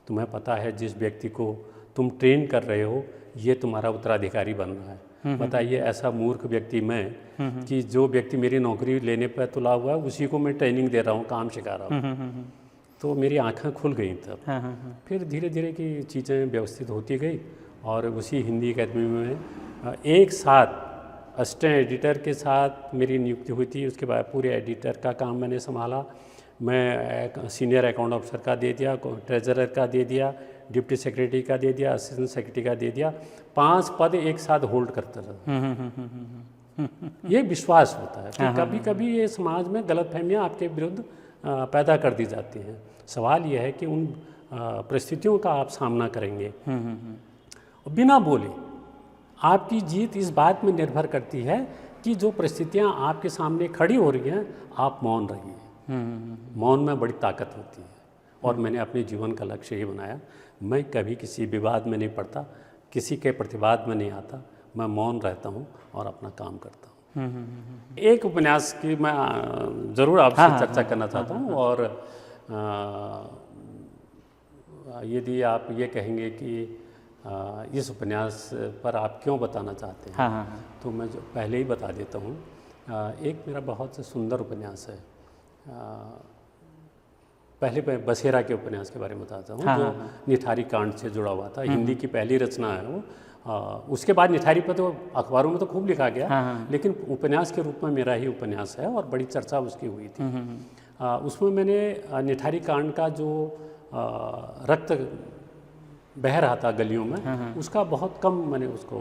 तुम्हें पता है जिस व्यक्ति को तुम ट्रेन कर रहे हो ये तुम्हारा उत्तराधिकारी बन रहा है। बताइए ऐसा मूर्ख व्यक्ति मैं कि जो व्यक्ति मेरी नौकरी लेने पर तुला हुआ है उसी को मैं ट्रेनिंग दे रहा हूँ, काम सिखा रहा हूँ। तो मेरी आंखें खुल गई तब। फिर धीरे धीरे की चीज़ें व्यवस्थित होती गई और उसी हिंदी अकादमी में एक साथ असिस्टेंट एडिटर के साथ मेरी नियुक्ति हुई थी। उसके बाद पूरे एडिटर का काम मैंने संभाला। मैं सीनियर अकाउंट ऑफिसर का दे दिया, ट्रेजरर का दे दिया, डिप्टी सेक्रेटरी का दे दिया, असिस्टेंट सेक्रेटरी का दे दिया। 5 पद एक साथ होल्ड करता रहा। ये विश्वास होता है कि कभी कभी ये समाज में गलतफहमियां आपके विरुद्ध पैदा कर दी जाती हैं। सवाल यह है कि उन परिस्थितियों का आप सामना करेंगे। बिना बोले आपकी जीत इस बात में निर्भर करती है कि जो परिस्थितियां आपके सामने खड़ी हो रही हैं आप मौन रहिए। मौन में बड़ी ताकत होती है और मैंने अपने जीवन का लक्ष्य ही बनाया। मैं कभी किसी विवाद में नहीं पड़ता, किसी के प्रतिवाद में नहीं आता, मैं मौन रहता हूँ और अपना काम करता हूँ। एक उपन्यास की मैं ज़रूर आपसे चर्चा करना चाहता हूँ और यदि आप ये कहेंगे कि इस उपन्यास पर आप क्यों बताना चाहते हैं, तो मैं जो पहले ही बता देता हूँ। एक मेरा बहुत सुंदर उपन्यास है। पहले मैं बसेरा के उपन्यास के बारे में बताता हूँ, जो निठारी कांड से जुड़ा हुआ था। हिंदी की पहली रचना है वो। उसके बाद निठारी पर तो अखबारों में तो खूब लिखा गया, लेकिन उपन्यास के रूप में मेरा ही उपन्यास है और बड़ी चर्चा उसकी हुई थी। उसमें मैंने निठारी कांड का जो रक्त बह रहा था गलियों में, उसका बहुत कम मैंने उसको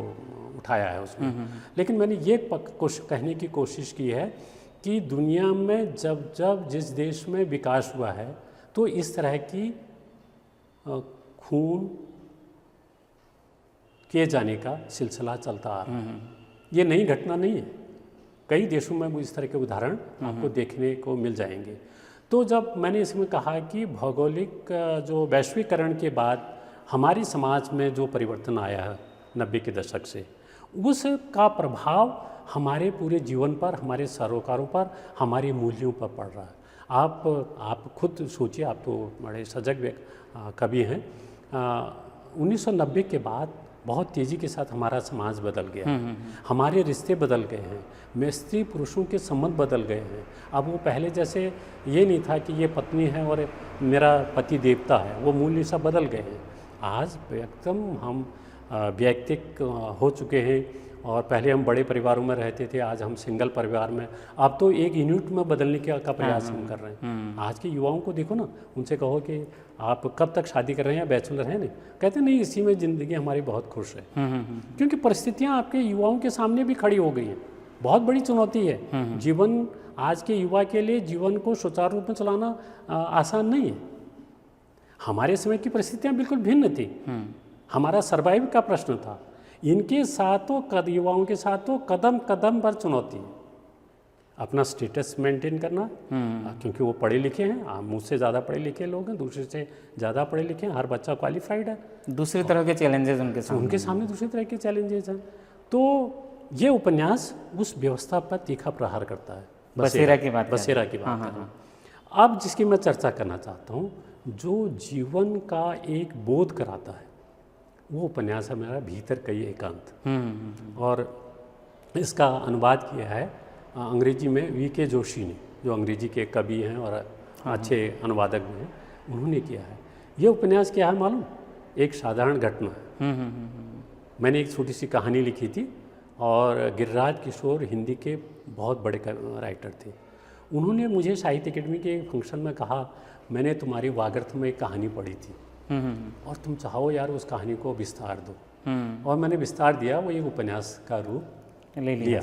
उठाया है उसमें। लेकिन मैंने ये कहने की कोशिश की है कि दुनिया में जब जब जिस देश में विकास हुआ है तो इस तरह की खून किए जाने का सिलसिला चलता आ रहा है। ये नई घटना नहीं है, कई देशों में वो इस तरह के उदाहरण आपको देखने को मिल जाएंगे। तो जब मैंने इसमें कहा कि भौगोलिक जो वैश्वीकरण के बाद हमारी समाज में जो परिवर्तन आया है 90 के दशक से, उसका प्रभाव हमारे पूरे जीवन पर, हमारे सरोकारों पर, हमारे मूल्यों पर पड़ रहा है। आप खुद सोचिए, आप तो बड़े सजग कवि हैं। 1990 के बाद बहुत तेज़ी के साथ हमारा समाज बदल गया, हमारे रिश्ते बदल गए हैं, में स्त्री पुरुषों के संबंध बदल गए हैं। अब वो पहले जैसे ये नहीं था कि ये पत्नी है और मेरा पति देवता है, वो मूल्य सब बदल गए हैं। आज एकदम हम वैयक्तिक हो चुके हैं और पहले हम बड़े परिवारों में रहते थे, आज हम सिंगल परिवार में, अब तो एक यूनिट में बदलने का प्रयास हम कर रहे हैं। आज के युवाओं को देखो ना, उनसे कहो कि आप कब तक शादी कर रहे हैं या बैचलर हैं, नहीं कहते नहीं, इसी में ज़िंदगी हमारी बहुत खुश है। क्योंकि परिस्थितियाँ आपके युवाओं के सामने भी खड़ी हो गई हैं। बहुत बड़ी चुनौती है जीवन, आज के युवा के लिए जीवन को सुचारू रूप में चलाना आसान नहीं है। हमारे समय की परिस्थितियाँ बिल्कुल भिन्न थी, हमारा सर्वाइव का प्रश्न था। इनके साथ तो युवाओं के साथ तो कदम कदम पर चुनौती है। अपना स्टेटस मेंटेन करना, क्योंकि वो पढ़े लिखे हैं, मुझसे ज़्यादा पढ़े लिखे लोग हैं, दूसरे से ज़्यादा पढ़े लिखे हैं, हर बच्चा क्वालिफाइड है। दूसरी तरह के चैलेंजेस उनके सामने दूसरी तरह के चैलेंजेस हैं। तो ये उपन्यास उस व्यवस्था पर तीखा प्रहार करता है। बसेरा की बात कर रहा हूँ। अब जिसकी मैं चर्चा करना चाहता हूँ, जो जीवन का एक बोध कराता है, वो उपन्यास है मेरा भीतर कई एकांत। और इसका अनुवाद किया है अंग्रेजी में वी.के. जोशी ने, जो अंग्रेजी के कवि हैं और अच्छे अनुवादक भी हैं, उन्होंने किया है। ये उपन्यास क्या है मालूम? एक साधारण घटना है। मैंने एक छोटी सी कहानी लिखी थी और गिरिराज किशोर हिंदी के बहुत बड़े राइटर थे। उन्होंने मुझे साहित्य अकेडमी के एक फंक्शन में कहा, मैंने तुम्हारी वागर्थ में एक कहानी पढ़ी थी और तुम चाहो यार उस कहानी को विस्तार दो। और मैंने विस्तार दिया, वो एक उपन्यास का रूप ले लिया।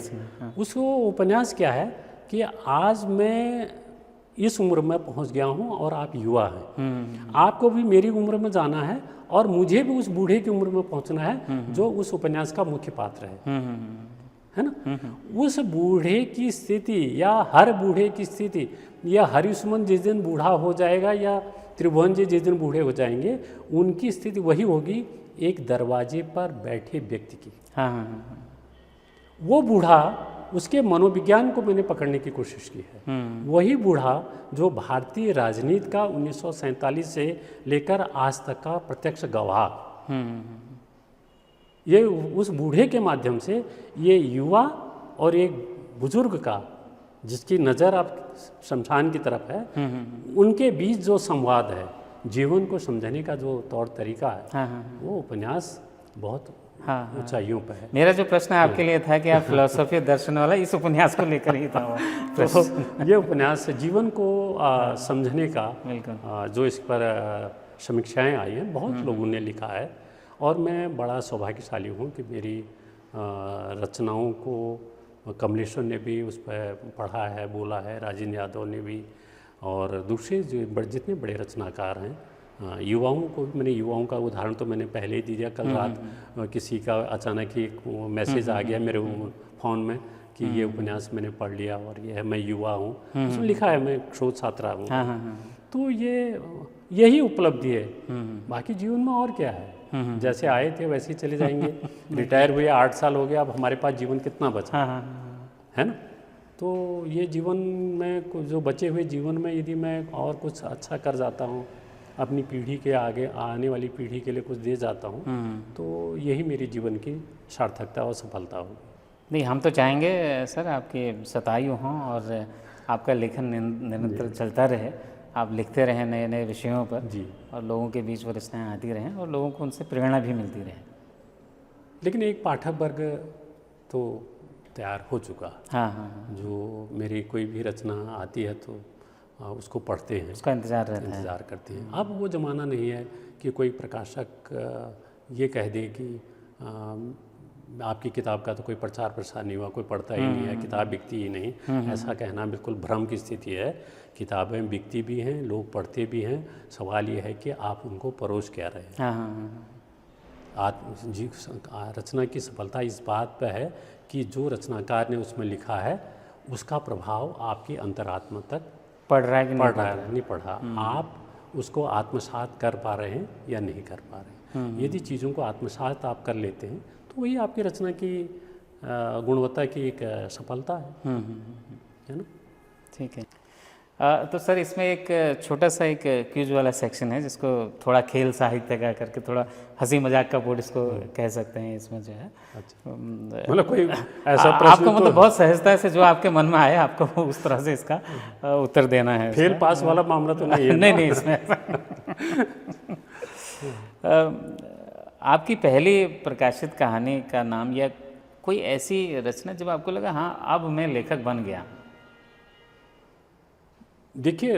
उसको उपन्यास क्या है कि आज मैं इस उम्र में पहुंच गया हूं और आप युवा हैं, आपको भी मेरी उम्र में जाना है और मुझे भी उस बूढ़े की उम्र में पहुंचना है जो उस उपन्यास का मुख्य पात्र है ना। उस बूढ़े की स्थिति या हर बूढ़े की स्थिति, या हरिसुमन जिस दिन बूढ़ा हो जाएगा या त्रिभुवन जी जिस दिन बूढ़े हो जाएंगे, उनकी स्थिति वही होगी एक दरवाजे पर बैठे व्यक्ति की। वो बूढ़ा, उसके मनोविज्ञान को मैंने पकड़ने की कोशिश की है। वही बूढ़ा जो भारतीय राजनीति का 1947 से लेकर आज तक का प्रत्यक्ष गवाह, ये उस बूढ़े के माध्यम से ये युवा और एक बुजुर्ग का, जिसकी नज़र अब शमशान की तरफ है, उनके बीच जो संवाद है, जीवन को समझने का जो तौर तरीका है, वो उपन्यास बहुत ऊंचाइयों पर है। मेरा जो प्रश्न आपके लिए था कि आप फिलॉसफी दर्शन वाला, इस उपन्यास को लेकर ही था वो। तो ये उपन्यास जीवन को समझने का जो इस पर समीक्षाएं आई हैं, बहुत लोगों ने लिखा है और मैं बड़ा सौभाग्यशाली हूँ कि मेरी रचनाओं को कमलेश्वर ने भी उस पर पढ़ा है, बोला है, राजेंद्र यादव ने भी, और दूसरे जो जितने बड़े रचनाकार हैं, युवाओं को भी। मैंने युवाओं का उदाहरण तो मैंने पहले ही दे दिया। कल रात किसी का अचानक ही एक मैसेज आ गया मेरे फ़ोन में कि ये उपन्यास मैंने पढ़ लिया और ये है, मैं युवा हूँ, उसमें लिखा है मैं शोध छात्रा हूँ। तो यही उपलब्धि है। बाकी जीवन में और क्या है, जैसे आए थे वैसे ही चले जाएंगे। रिटायर हुए 8 साल हो गया, अब हमारे पास जीवन कितना बचा है ना। तो ये जीवन में, जो बचे हुए जीवन में यदि मैं और कुछ अच्छा कर जाता हूँ, अपनी पीढ़ी के आगे आने वाली पीढ़ी के लिए कुछ दे जाता हूँ, तो यही मेरी जीवन की सार्थकता और सफलता होगी। नहीं, हम तो चाहेंगे सर आपके शतायु हों और आपका लेखन निरंतर चलता रहे, आप लिखते रहें नए नए विषयों पर जी, और लोगों के बीच वो रचनाएँ आती रहें और लोगों को उनसे प्रेरणा भी मिलती रहे। लेकिन एक पाठक वर्ग तो तैयार हो चुका। जो मेरी कोई भी रचना आती है तो उसको पढ़ते हैं, उसका इंतज़ार करते हैं। अब वो ज़माना नहीं है कि कोई प्रकाशक ये कह दे कि आपकी किताब का तो कोई प्रचार प्रसार नहीं हुआ, कोई पढ़ता ही नहीं है, किताब बिकती ही नहीं। ऐसा कहना बिल्कुल भ्रम की स्थिति है। किताबें बिकती भी हैं, लोग पढ़ते भी हैं। सवाल ये है कि आप उनको परोस क्या रहे हैं। रचना की सफलता इस बात पर है कि जो रचनाकार ने उसमें लिखा है उसका प्रभाव आपकी अंतरात्मा तक पढ़ रहा है कि नहीं पढ़ा, आप उसको आत्मसात कर पा रहे हैं या नहीं कर पा रहे हैं। यदि चीज़ों को आत्मसात आप कर लेते हैं तो वही आपकी रचना की गुणवत्ता की एक सफलता है ना। ठीक है। तो सर इसमें एक छोटा सा एक क्विज वाला सेक्शन है जिसको थोड़ा खेल साहित्य का करके थोड़ा हंसी मजाक का बोर्ड इसको कह सकते हैं। इसमें जो है मतलब कोई ऐसा प्रश्न आपको मतलब बहुत सहजता से जो आपके मन में आया आपको उस तरह से इसका उत्तर देना है। फेल पास वाला मामला तो नहीं है। नहीं इसमें आपकी पहली प्रकाशित कहानी का नाम या कोई ऐसी रचना जब आपको लगा हाँ अब मैं लेखक बन गया? देखिए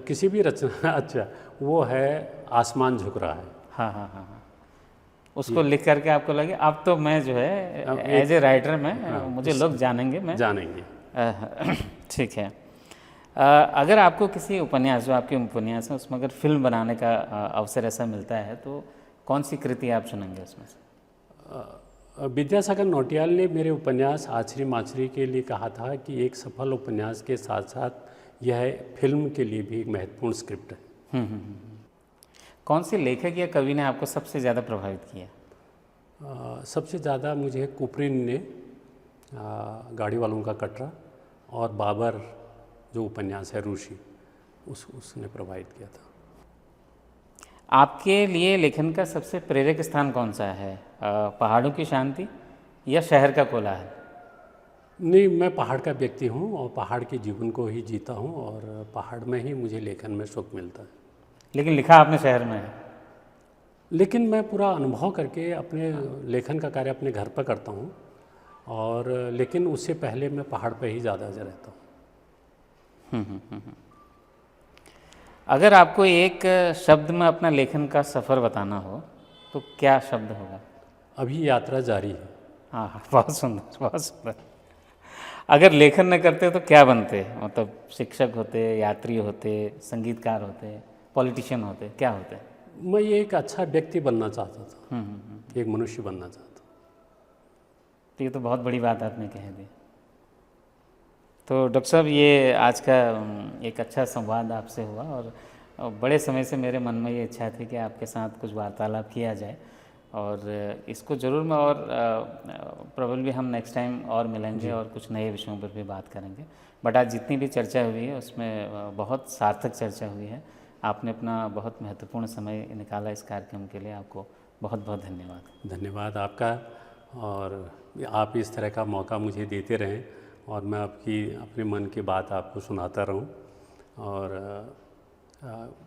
किसी भी रचना, अच्छा वो है आसमान झुक रहा है। हाँ। उसको लिख करके आपको लगे अब तो मैं जो है एज ए राइटर में मुझे लोग जानेंगे। ठीक है। अगर आपको किसी उपन्यास, जो आपके उपन्यास है उसमें अगर फिल्म बनाने का अवसर ऐसा मिलता है तो कौन सी कृति आप चुनेंगे उसमें से? विद्यासागर नौटियाल ने मेरे उपन्यास आछरी माछरी के लिए कहा था कि एक सफल उपन्यास के साथ साथ यह फिल्म के लिए भी एक महत्वपूर्ण स्क्रिप्ट है। कौन से लेखक या कवि ने आपको सबसे ज़्यादा प्रभावित किया? सबसे ज़्यादा मुझे कुपरिन ने गाड़ी वालों का कटरा और बाबर जो उपन्यास है ऋषि उसने प्रभावित किया था। आपके लिए लेखन का सबसे प्रेरक स्थान कौन सा है? पहाड़ों की शांति या शहर का कोलाहल? नहीं, मैं पहाड़ का व्यक्ति हूँ और पहाड़ के जीवन को ही जीता हूँ और पहाड़ में ही मुझे लेखन में सुख मिलता है। लेकिन लिखा आपने शहर में है। लेकिन मैं पूरा अनुभव करके अपने लेखन का कार्य अपने घर पर करता हूँ और लेकिन उससे पहले मैं पहाड़ पर ही ज़्यादा रहता हूँ। अगर आपको एक शब्द में अपना लेखन का सफ़र बताना हो तो क्या शब्द होगा? अभी यात्रा जारी है। हाँ, बहुत सुंदर, बहुत सुंदर। अगर लेखन न करते तो क्या बनते? मतलब शिक्षक होते, यात्री होते, संगीतकार होते, पॉलिटिशियन होते, क्या होते? मैं ये एक अच्छा व्यक्ति बनना चाहता था, एक मनुष्य बनना चाहता। तो ये तो बहुत बड़ी बात आपने कह दी। तो डॉक्टर साहब, ये आज का एक अच्छा संवाद आपसे हुआ और बड़े समय से मेरे मन में ये इच्छा थी कि आपके साथ कुछ वार्तालाप किया जाए और इसको ज़रूर मैं और प्रोबेबली हम नेक्स्ट टाइम और मिलेंगे और कुछ नए विषयों पर भी बात करेंगे। बट आज जितनी भी चर्चा हुई है उसमें बहुत सार्थक चर्चा हुई है। आपने अपना बहुत महत्वपूर्ण समय निकाला इस कार्यक्रम के लिए, आपको बहुत बहुत धन्यवाद। धन्यवाद आपका, और आप इस तरह का मौका मुझे देते रहें और मैं अपने मन की बात आपको सुनाता रहूं। और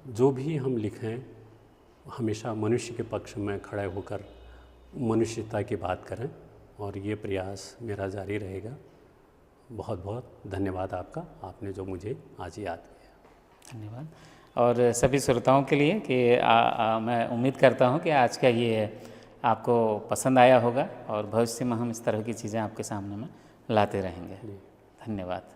जो भी हम लिखें हमेशा मनुष्य के पक्ष में खड़े होकर मनुष्यता की बात करें और ये प्रयास मेरा जारी रहेगा। बहुत बहुत धन्यवाद आपका, आपने जो मुझे आज याद किया। धन्यवाद। और सभी श्रोताओं के लिए कि मैं उम्मीद करता हूँ कि आज का ये आपको पसंद आया होगा और भविष्य में हम इस तरह की चीज़ें आपके सामने में लाते रहेंगे। धन्यवाद।